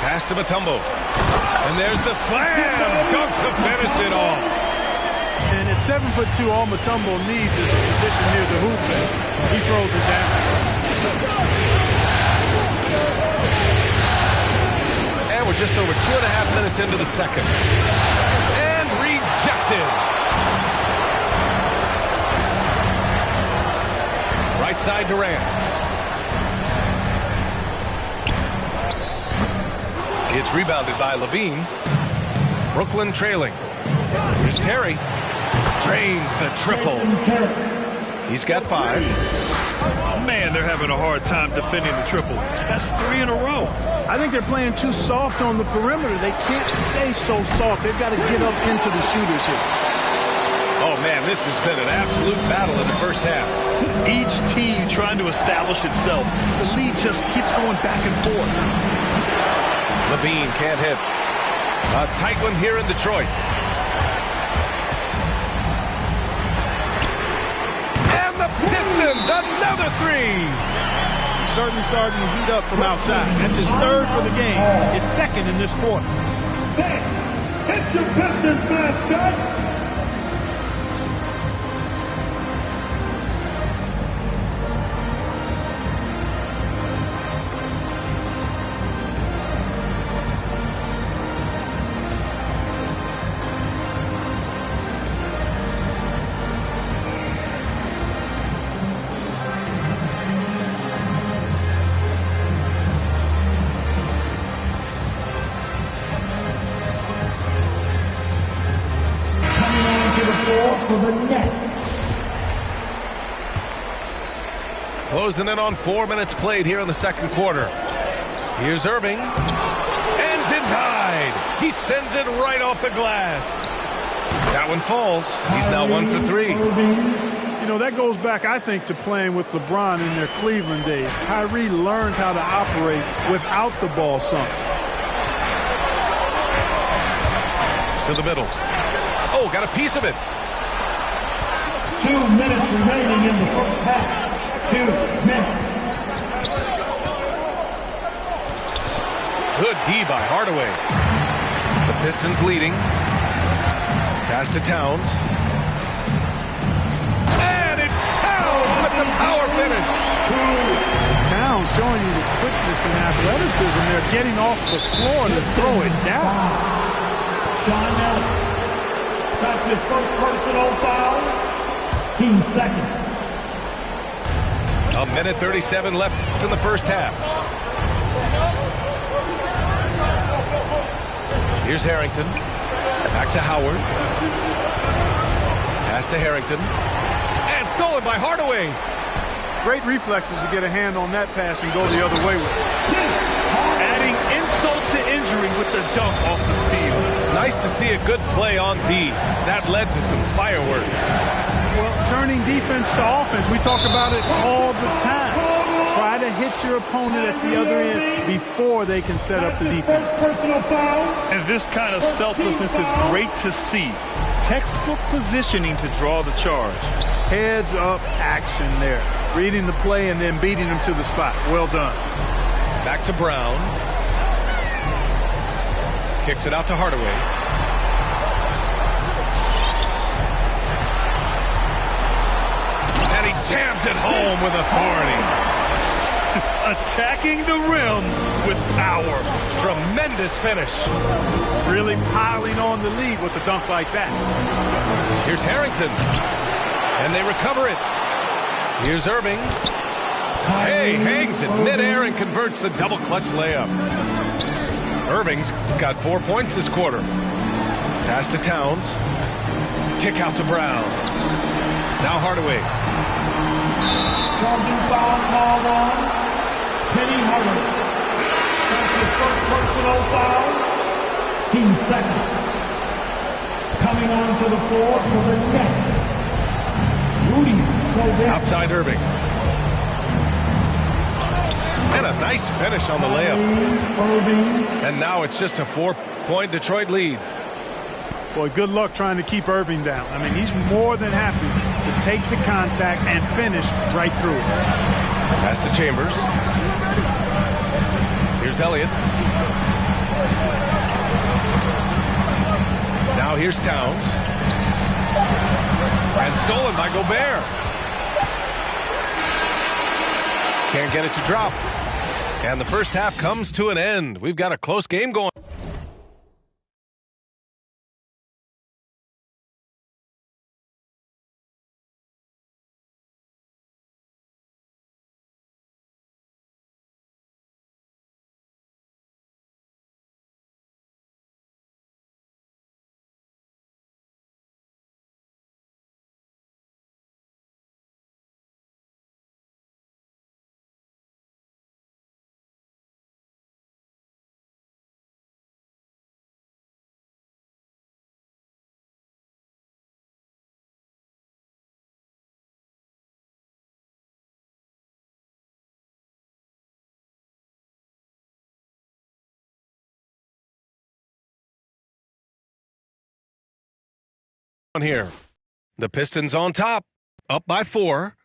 Pass to Mutombo. And there's the slam dunk to finish it off. And at 7'2", all Mutombo needs is a position near the hoop, and he throws it down. And we're just over 2.5 minutes into the second. And rejected. Right side Durant. It's rebounded by Levine. Brooklyn trailing. Here's Terry. Drains the triple. He's got 5. Man, they're having a hard time defending the triple. That's 3 in a row. I think they're playing too soft on the perimeter. They can't stay so soft. They've got to get up into the shooters here. Oh, man, this has been an absolute battle in the first half. Each team trying to establish itself. The lead just keeps going back and forth. Levine can't hit. A tight one here in Detroit. And the Pistons, another 3. He's starting to heat up from outside. That's his 3rd for the game. His 2nd in this quarter. It's your Pistons mascot. Closing in on 4 minutes played here in the second quarter. Here's Irving. And denied. He sends it right off the glass. That one falls. He's now 1 for 3. You know, that goes back, I think, to playing with LeBron in their Cleveland days. Kyrie learned how to operate without the ball sunk. To the middle. Oh, got a piece of it. 2 minutes remaining in the first half. 2 minutes. Good D by Hardaway. The Pistons leading. Pass to Towns. And it's Towns with the power finish. Towns showing you the quickness and athleticism. They're getting off the floor to throw it down. Sean Ellis. That's his first personal foul. Team second. A minute 37 left in the first half. Here's Harrington. Back to Howard. Pass to Harrington. And stolen by Hardaway. Great reflexes to get a hand on that pass and go the other way with it. Adding insult to injury with the dunk off the steal. Nice to see a good play on D. That led to some fireworks. Well, turning defense to offense, we talk about it all the time. Try to hit your opponent at the other end before they can set up the defense. And this kind of selflessness is great to see. Textbook positioning to draw the charge. Heads up action there. Reading the play and then beating them to the spot. Well done. Back to Brown. Kicks it out to Hardaway. Jams it home with authority. Attacking the rim with power. Tremendous finish. Really piling on the lead with a dunk like that. Here's Harrington. And they recover it. Here's Irving. Hey, hangs it midair and converts the double clutch layup. Irving's got 4 points this quarter. Pass to Towns. Kick out to Brown. Now Hardaway. Charging foul called on Penny Hardaway. That's his first personal foul. Team second. Coming onto the floor for the Nets. Rudy Gobert. Outside Irving. And a nice finish on the layup. And now it's just a 4-point Detroit lead. Boy, good luck trying to keep Irving down. I mean, he's more than happy to take the contact and finish right through it. Pass to Chambers. Here's Elliott. Now here's Towns. stolen by Gobert. Can't get it to drop. And the first half comes to an end. We've got a close game going. Here. The Pistons on top, up by 4.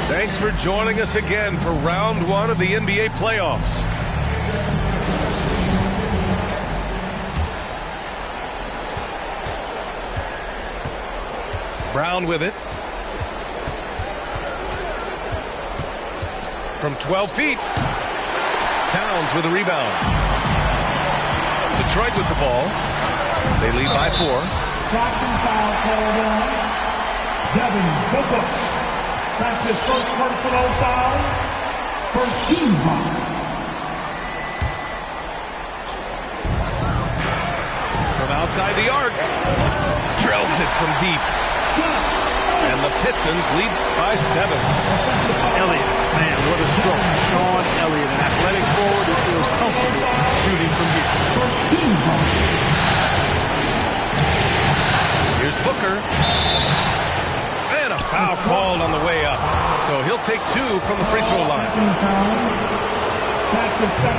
Thanks for joining us again for round 1 of the NBA playoffs. Brown with it. From 12 feet. Towns with a rebound. Detroit with the ball. They lead by 4. Captain foul called on Devin Booker. That's his first personal foul. First team foul. From outside the arc. Drills it from deep. And the Pistons lead by 7. Elliott, man, what a stroke. Sean Elliott, an athletic forward who feels comfortable shooting from here. Here's Booker. And a foul called on the way up. So he'll take 2 from the free throw line.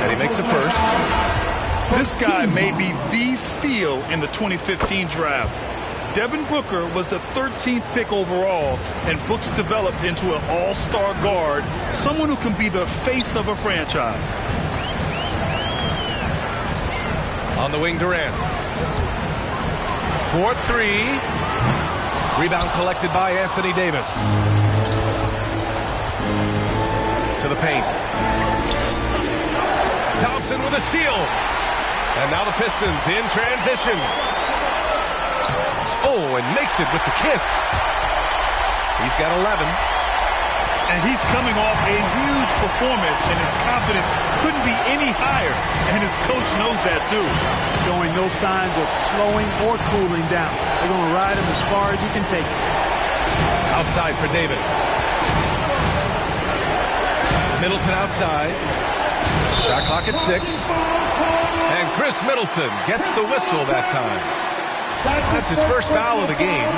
And he makes the first. This guy may be the steal in the 2015 draft. Devin Booker was the 13th pick overall, and Brooks developed into an all-star guard, someone who can be the face of a franchise. On the wing, Durant. 4-3. Rebound collected by Anthony Davis. To the paint. Thompson with a steal. And now the Pistons in transition. Oh, and makes it with the kiss. He's got 11. And he's coming off a huge performance, and his confidence couldn't be any higher. And his coach knows that, too. Showing no signs of slowing or cooling down. They're going to ride him as far as he can take it. Outside for Davis. Middleton outside. Shot clock at 6. And Chris Middleton gets the whistle that time. That's his first foul of the game.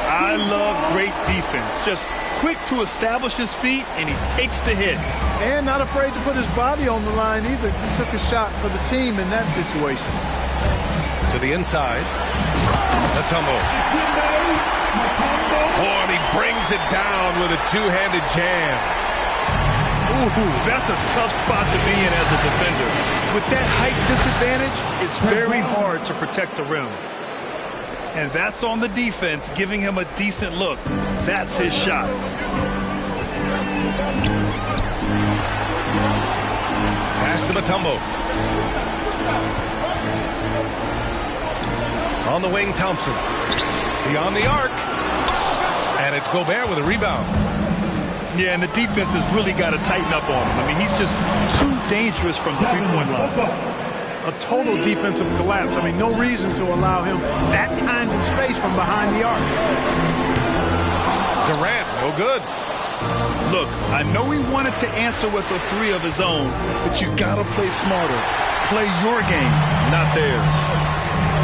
I love great defense. Just quick to establish his feet, and he takes the hit. And not afraid to put his body on the line either. He took a shot for the team in that situation. To the inside. Mutombo. Oh, and he brings it down with a two-handed jam. Ooh, that's a tough spot to be in as a defender. With that height disadvantage, it's very hard to protect the rim. And that's on the defense, giving him a decent look. That's his shot. Pass to Mutombo. On the wing, Thompson. Beyond the arc. And it's Gobert with a rebound. Yeah, and the defense has really got to tighten up on him. I mean, he's just too dangerous from the three-point line. A total defensive collapse. I mean, no reason to allow him that kind of space from behind the arc. Durant, no good. Look, I know he wanted to answer with a 3 of his own, but you got to play smarter. Play your game, not theirs.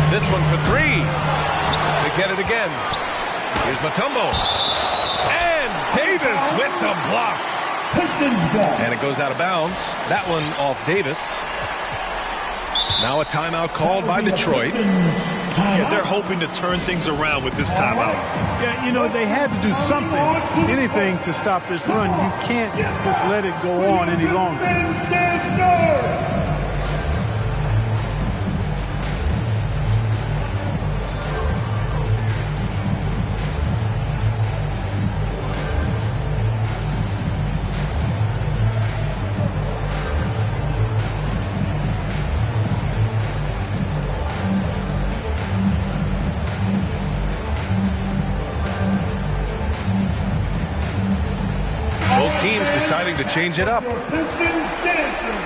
This one for 3. They get it again. Here's Mutombo. Davis with the block. And it goes out of bounds. That one off Davis. Now a timeout called by Detroit. Yeah, they're hoping to turn things around with this timeout. Yeah, you know, they had to do something, anything to stop this run. You can't just let it go on any longer. Deciding to change it up. Pistons dancing.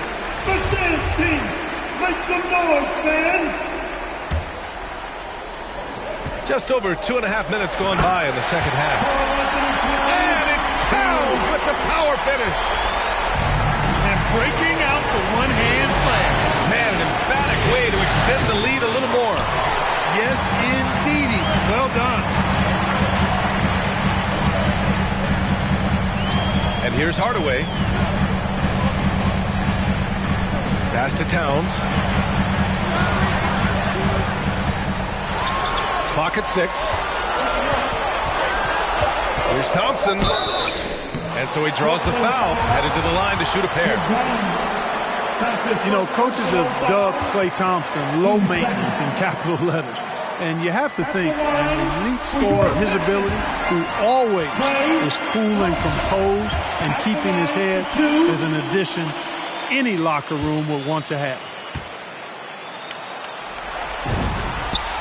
The dance team. Make some noise, fans. Just over 2.5 minutes going by in the second half. And it's Towns with the power finish. And breaking out the one-hand slam. Man, an emphatic way to extend the lead a little more. Yes, indeedy. Well done. And here's Hardaway. Pass to Towns. Clock at 6. Here's Thompson. And so he draws the foul. Headed to the line to shoot a pair. You know, coaches have dubbed Klay Thompson low maintenance in capital letters. And you have to think an elite scorer of his ability, who always is cool and composed and keeping his head, is an addition any locker room would want to have.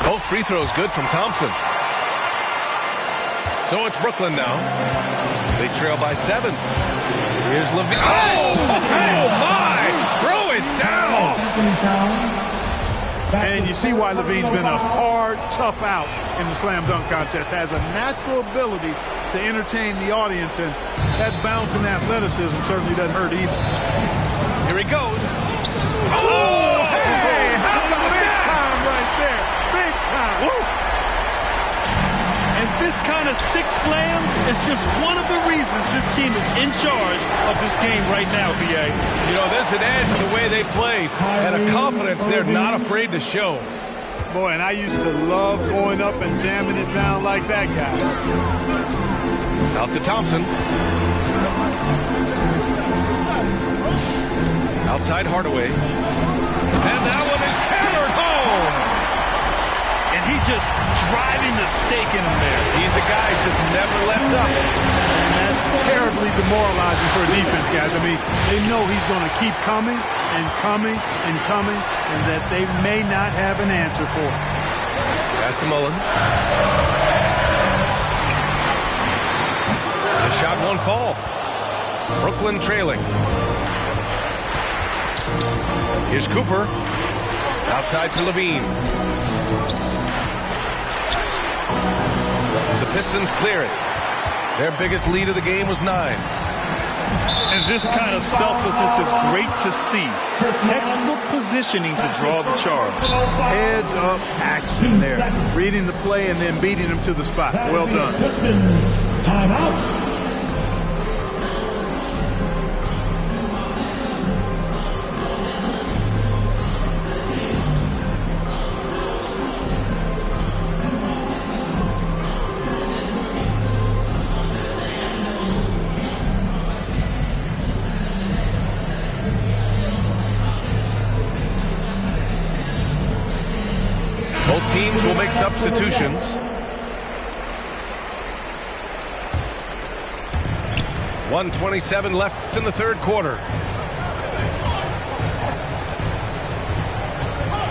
Both free throws good from Thompson. So it's Brooklyn now. They trail by 7. Here's LaVine. Oh my! Throw it down! And you see why LaVine's been a hard, tough out in the slam dunk contest. Has a natural ability to entertain the audience, and that bounce and athleticism certainly doesn't hurt either. Here he goes. Oh, hey, how about big time right there? Big time. Woo. And this kind of six slam is just one of the reasons this team is in charge of this game right now, B.A. You know, there's an edge the way they play and a confidence they're not afraid to show. Boy, and I used to love going up and jamming it down like that guy. Out to Thompson. Outside Hardaway. And that one is hammered home. And he just driving the stake in him there. He's a guy who just never lets up. And that's terribly demoralizing for a defense, guys. I mean, they know he's going to keep coming and coming and coming, and that they may not have an answer for it. Pass to Mullen. The shot won't fall. Brooklyn trailing. Here's Cooper. Outside to LaVine. The Pistons clear it. Their biggest lead of the game was 9. And this kind of selflessness is great to see. Textbook positioning to draw the charge. Heads up action there. Reading the play and then beating them to the spot. Well done. Timeout. Both teams will make substitutions. .127 left in the third quarter.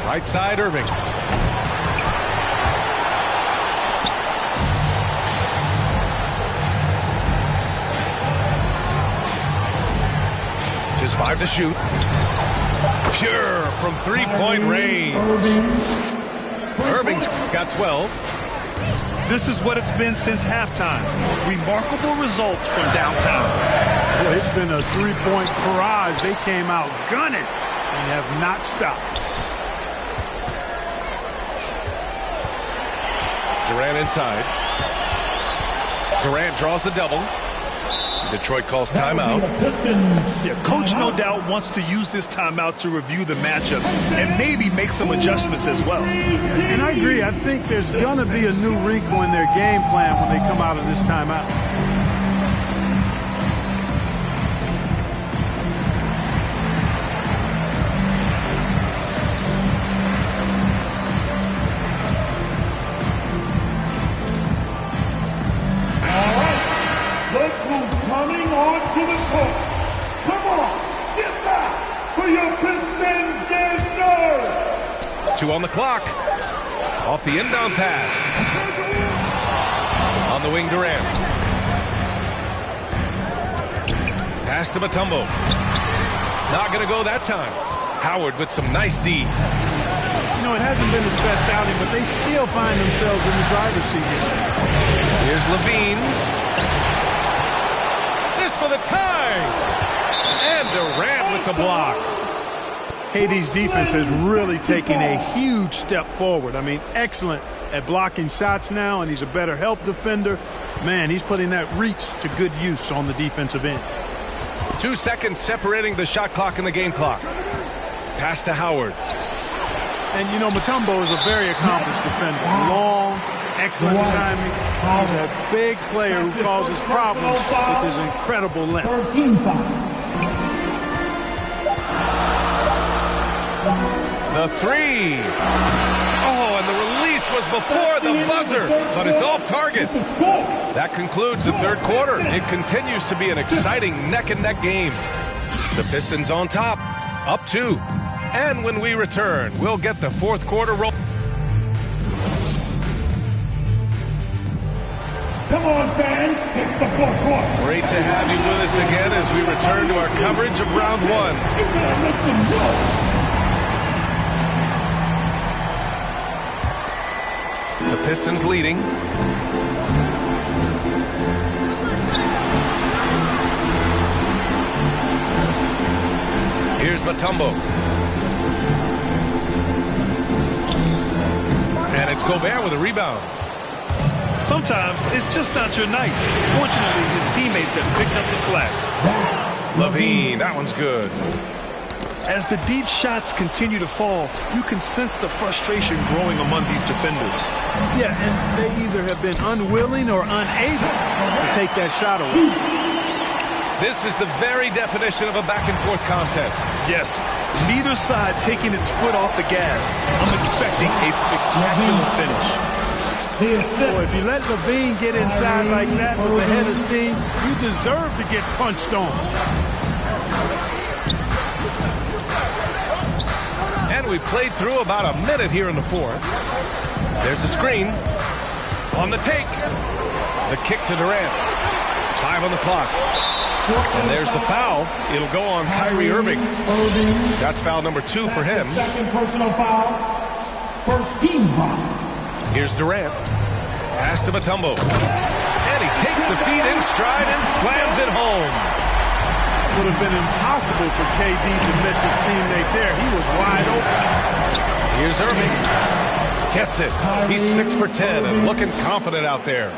Right side, Irving. Just 5 to shoot. Pure from three-point range. Irving's got 12. This is what it's been since halftime. Remarkable results from downtown. Well, it's been a three-point barrage. They came out gunning and have not stopped. Durant inside. Durant draws the double. Detroit calls timeout. Yeah, coach no doubt wants to use this timeout to review the matchups and maybe make some adjustments as well. And I agree. I think there's going to be a new wrinkle in their game plan when they come out of this timeout. Look who's coming onto the court. Come on, get back for your Pistons dancer. 2 on the clock. Off the inbound pass. On the wing, Durant. Pass to Mutombo. Not going to go that time. Howard with some nice D. You know, it hasn't been his best outing, but they still find themselves in the driver's seat here. Here's Levine. For the tie. And Durant with the block. KD's defense has really taken a huge step forward. I mean, excellent at blocking shots now, and he's a better help defender. Man, he's putting that reach to good use on the defensive end. 2 seconds separating the shot clock and the game clock. Pass to Howard. And, you know, Mutombo is a very accomplished defender. Long, excellent timing. He's a big player who causes problems with his incredible length. The three. Oh, and the release was before the buzzer, but it's off target. That concludes the third quarter. It continues to be an exciting neck-and-neck game. The Pistons on top, up 2. And when we return, we'll get the fourth quarter roll. Come on, fans, it's the fourth quarter. Great to have you with us again as we return to our coverage of round 1. The Pistons leading. Here's Mutombo. And it's Gobert with a rebound. Sometimes it's just not your night. Fortunately, his teammates have picked up the slack. Levine, that one's good. As the deep shots continue to fall, you can sense the frustration growing among these defenders. Yeah, and they either have been unwilling or unable to take that shot away. This is the very definition of a back-and-forth contest. Yes, neither side taking its foot off the gas. I'm expecting a spectacular finish. Boy, if you let Levine get inside like that with the head of steam, you deserve to get punched on. And we played through about a minute here in the fourth. There's a screen. On the take. The kick to Durant. 5 on the clock. And there's the foul. It'll go on Kyrie Irving. That's foul number 2 for him. Second personal foul. First team foul. Here's Durant. Pass to Mutombo. And he takes the feet in stride and slams it home. Would have been impossible for KD to miss his teammate there. He was wide open. Here's Irving. Gets it. He's 6 for 10 and looking confident out there.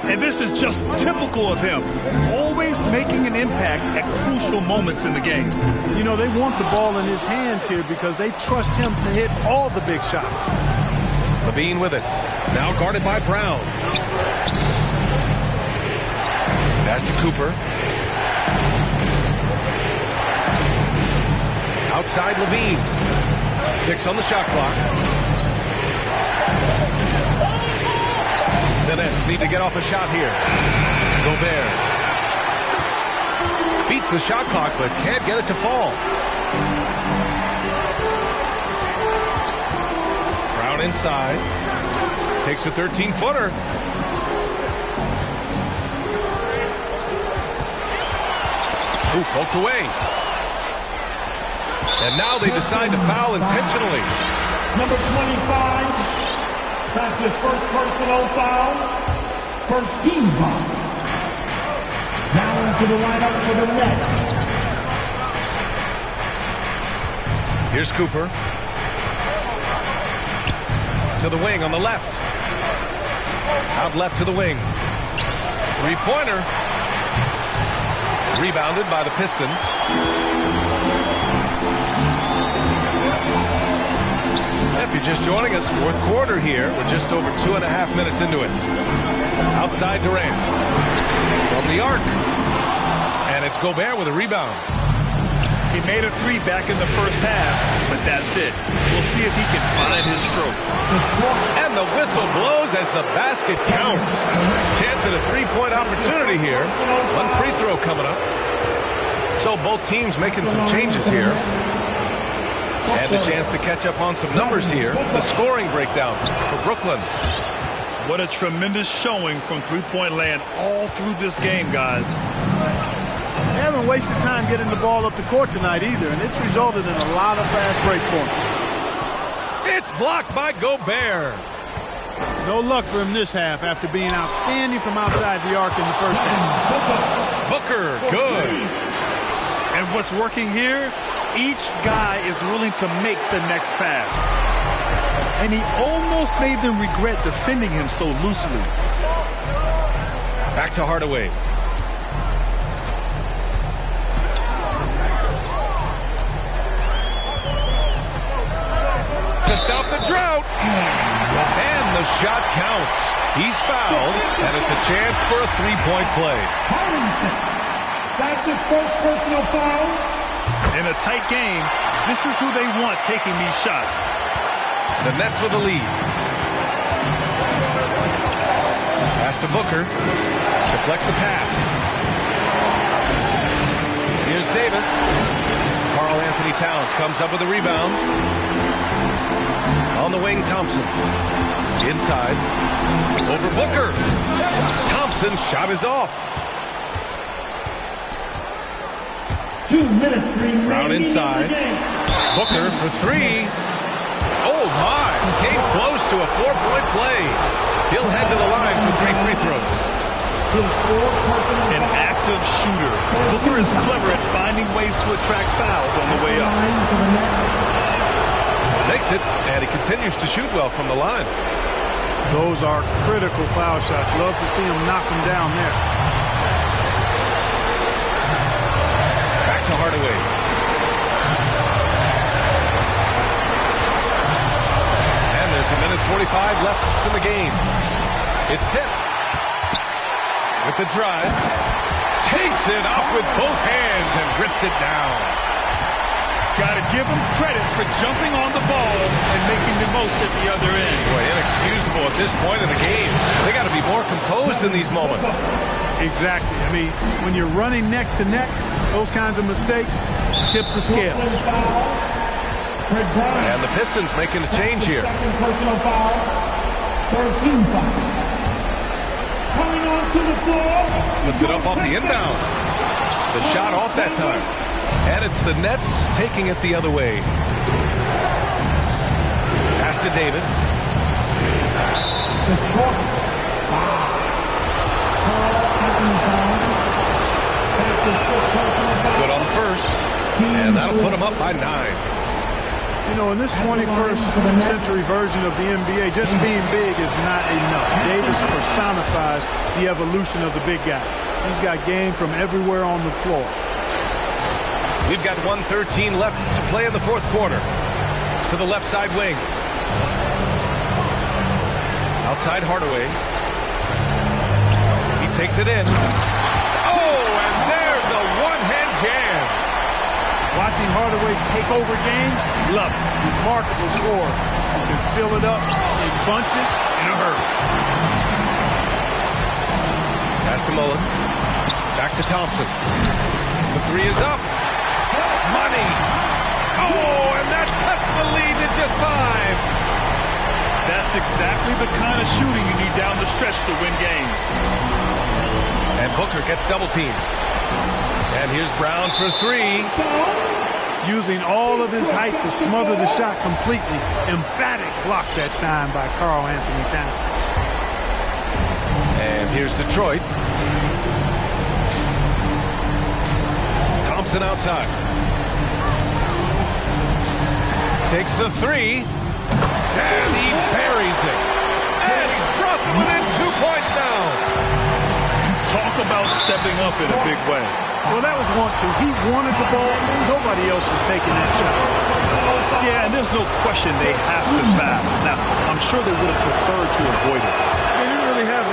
And this is just typical of him. Always making an impact at crucial moments in the game. You know, they want the ball in his hands here because they trust him to hit all the big shots. Levine with it. Now guarded by Brown. Pass to Cooper. Outside Levine. 6 on the shot clock. The Nets need to get off a shot here. Gobert. Beats the shot clock but can't get it to fall. Brown inside. Takes a 13-footer. Ooh, poked away. And now they decide to foul intentionally. Number 25, that's his first personal foul. First team foul. Now into the lineup for the Nets. Here's Cooper. To the wing on the left. Out left to the wing. Three-pointer. Rebounded by the Pistons. If you're just joining us, fourth quarter here. We're just over 2.5 minutes into it. Outside Durant. From the arc. And it's Gobert with a rebound. He made a three back in the first half, but that's it. We'll see if he can find his stroke. And the whistle blows as the basket counts. Chance at a three-point opportunity here. One free throw coming up. So both teams making some changes here. And a chance to catch up on some numbers here. The scoring breakdown for Brooklyn. What a tremendous showing from three-point land all through this game, guys. They haven't wasted time getting the ball up the court tonight either, and it's resulted in a lot of fast break points. It's blocked by Gobert. No luck for him this half after being outstanding from outside the arc in the first half. Booker, good. And what's working here, each guy is willing to make the next pass. And he almost made them regret defending him so loosely. Back to Hardaway. To stop the drought. And the shot counts. He's fouled, and it's a chance for a three-point play. That's his first personal foul. In a tight game, this is who they want taking these shots. The Nets with the lead. Pass to Booker. Deflects the pass. Here's Davis. Karl Anthony Towns comes up with a rebound. On the wing, Thompson. Inside. Over Booker. Thompson's shot is off. 2 minutes remaining. Brown inside. Booker for three. Oh, my. Came close to a 4-point play. He'll head to the line for 3 free throws. An active shooter. Booker is clever at finding ways to attract fouls on the way up. Makes it, and he continues to shoot well from the line. Those are critical foul shots. Love to see him knock them down there. Back to Hardaway. And there's a minute 45 left in the game. It's tipped. With the drive. Takes it up with both hands and rips it down. Got to give him credit for jumping on the ball and making the most at the other end. Boy, inexcusable at this point in the game. They got to be more composed in these moments. Exactly. I mean, when you're running neck to neck, those kinds of mistakes tip the scale. And the Pistons making a change here. Second personal foul. 13 foul. Coming onto the floor. Puts it up off the inbound. The shot off that time. And it's the Nets taking it the other way. Pass to Davis. Good on the first. And that'll put him up by 9. You know, in this 21st century version of the NBA, just being big is not enough. Davis personifies the evolution of the big guy. He's got game from everywhere on the floor. We've got 1:13 left to play in the fourth quarter. To the left side wing. Outside Hardaway. He takes it in. Oh, and there's a one-hand jam. Watching Hardaway take over games, love it. Remarkable score. You can fill it up in bunches in a hurry. Pass to Mullen. Back to Thompson. The three is up. Money. Oh, and that cuts the lead to just 5. That's exactly the kind of shooting you need down the stretch to win games. And Booker gets double teamed. And here's Brown for 3. Using all of his height to smother the shot completely. Emphatic block that time by Karl Anthony Towns. And here's Detroit. Thompson outside. Takes the 3. And he buries it. And he's brought them within 2 points now. Talk about stepping up in a big way. Well, that was 1-2. He wanted the ball. Nobody else was taking that shot. Yeah, and there's no question they have to foul. Now, I'm sure they would have preferred to avoid it. They didn't really have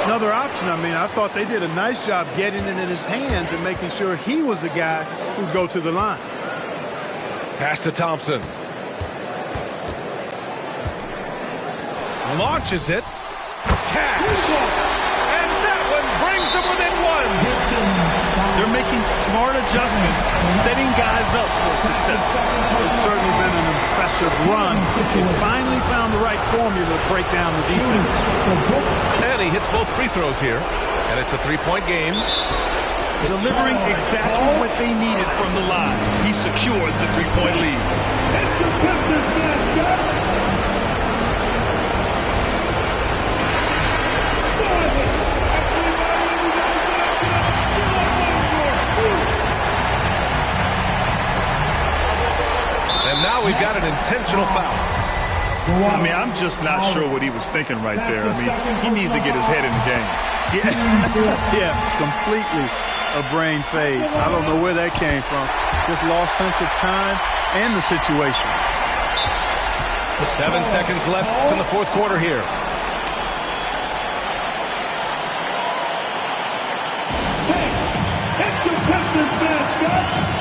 another option. I mean, I thought they did a nice job getting it in his hands and making sure he was the guy who'd go to the line. Pass to Thompson. Launches it. Cash. And that one brings them within one. They're making smart adjustments, setting guys up for success. It's certainly been an impressive run. They finally found the right formula to break down the defense. And he hits both free throws here. And it's a three-point game. Delivering exactly what they needed from the line. He secures the three-point lead. It's the Pistons mascot. And now we've got an intentional foul. I mean, I'm just not sure what he was thinking right there. I mean, he needs to get his head in the game. Yeah, completely a brain fade. I don't know where that came from. Just lost sense of time and the situation. 7 seconds left in the fourth quarter here. Hey, it's the Pistons mascot.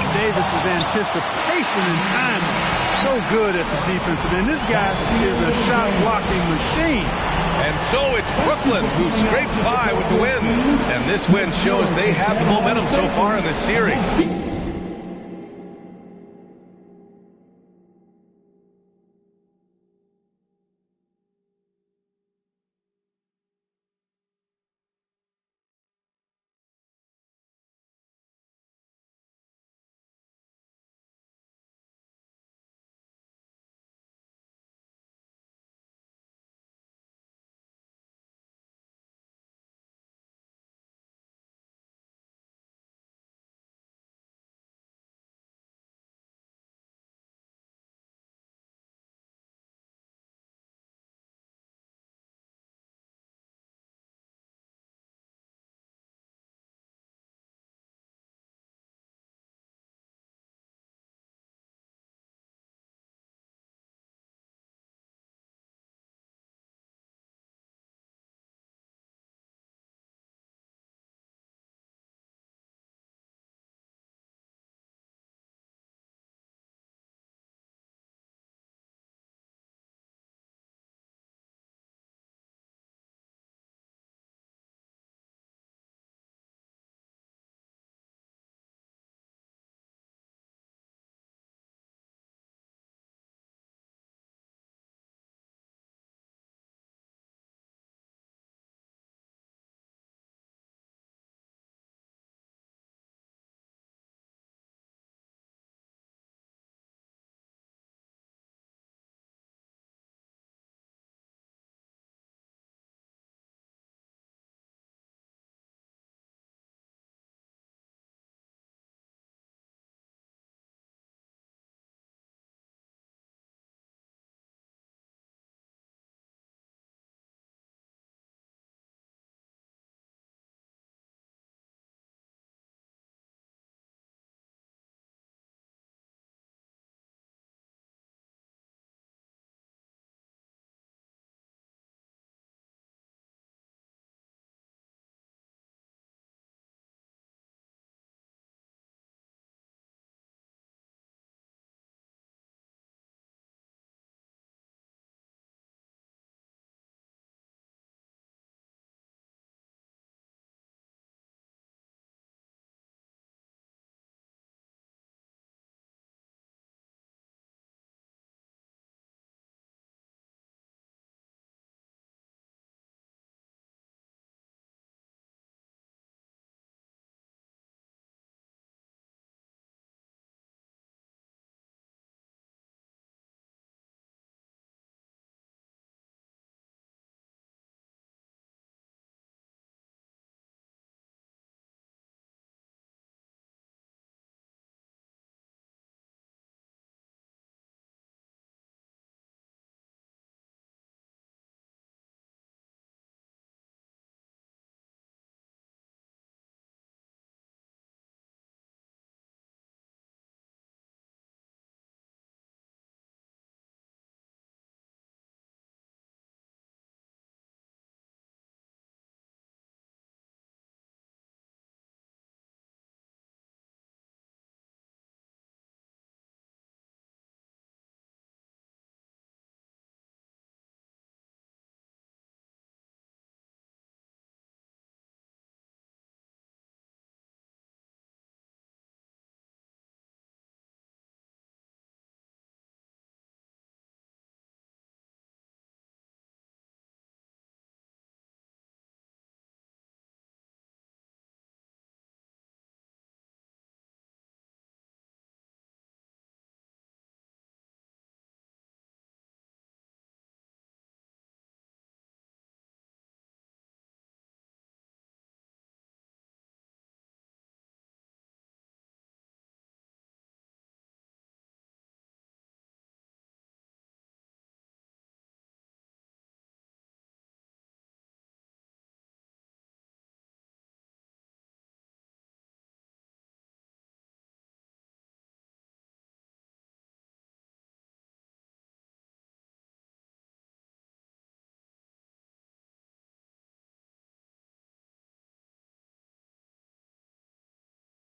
Davis's anticipation and timing, so good at the defensive end. This guy is a shot-blocking machine. And so it's Brooklyn who scrapes by with the win. And this win shows they have the momentum so far in this series.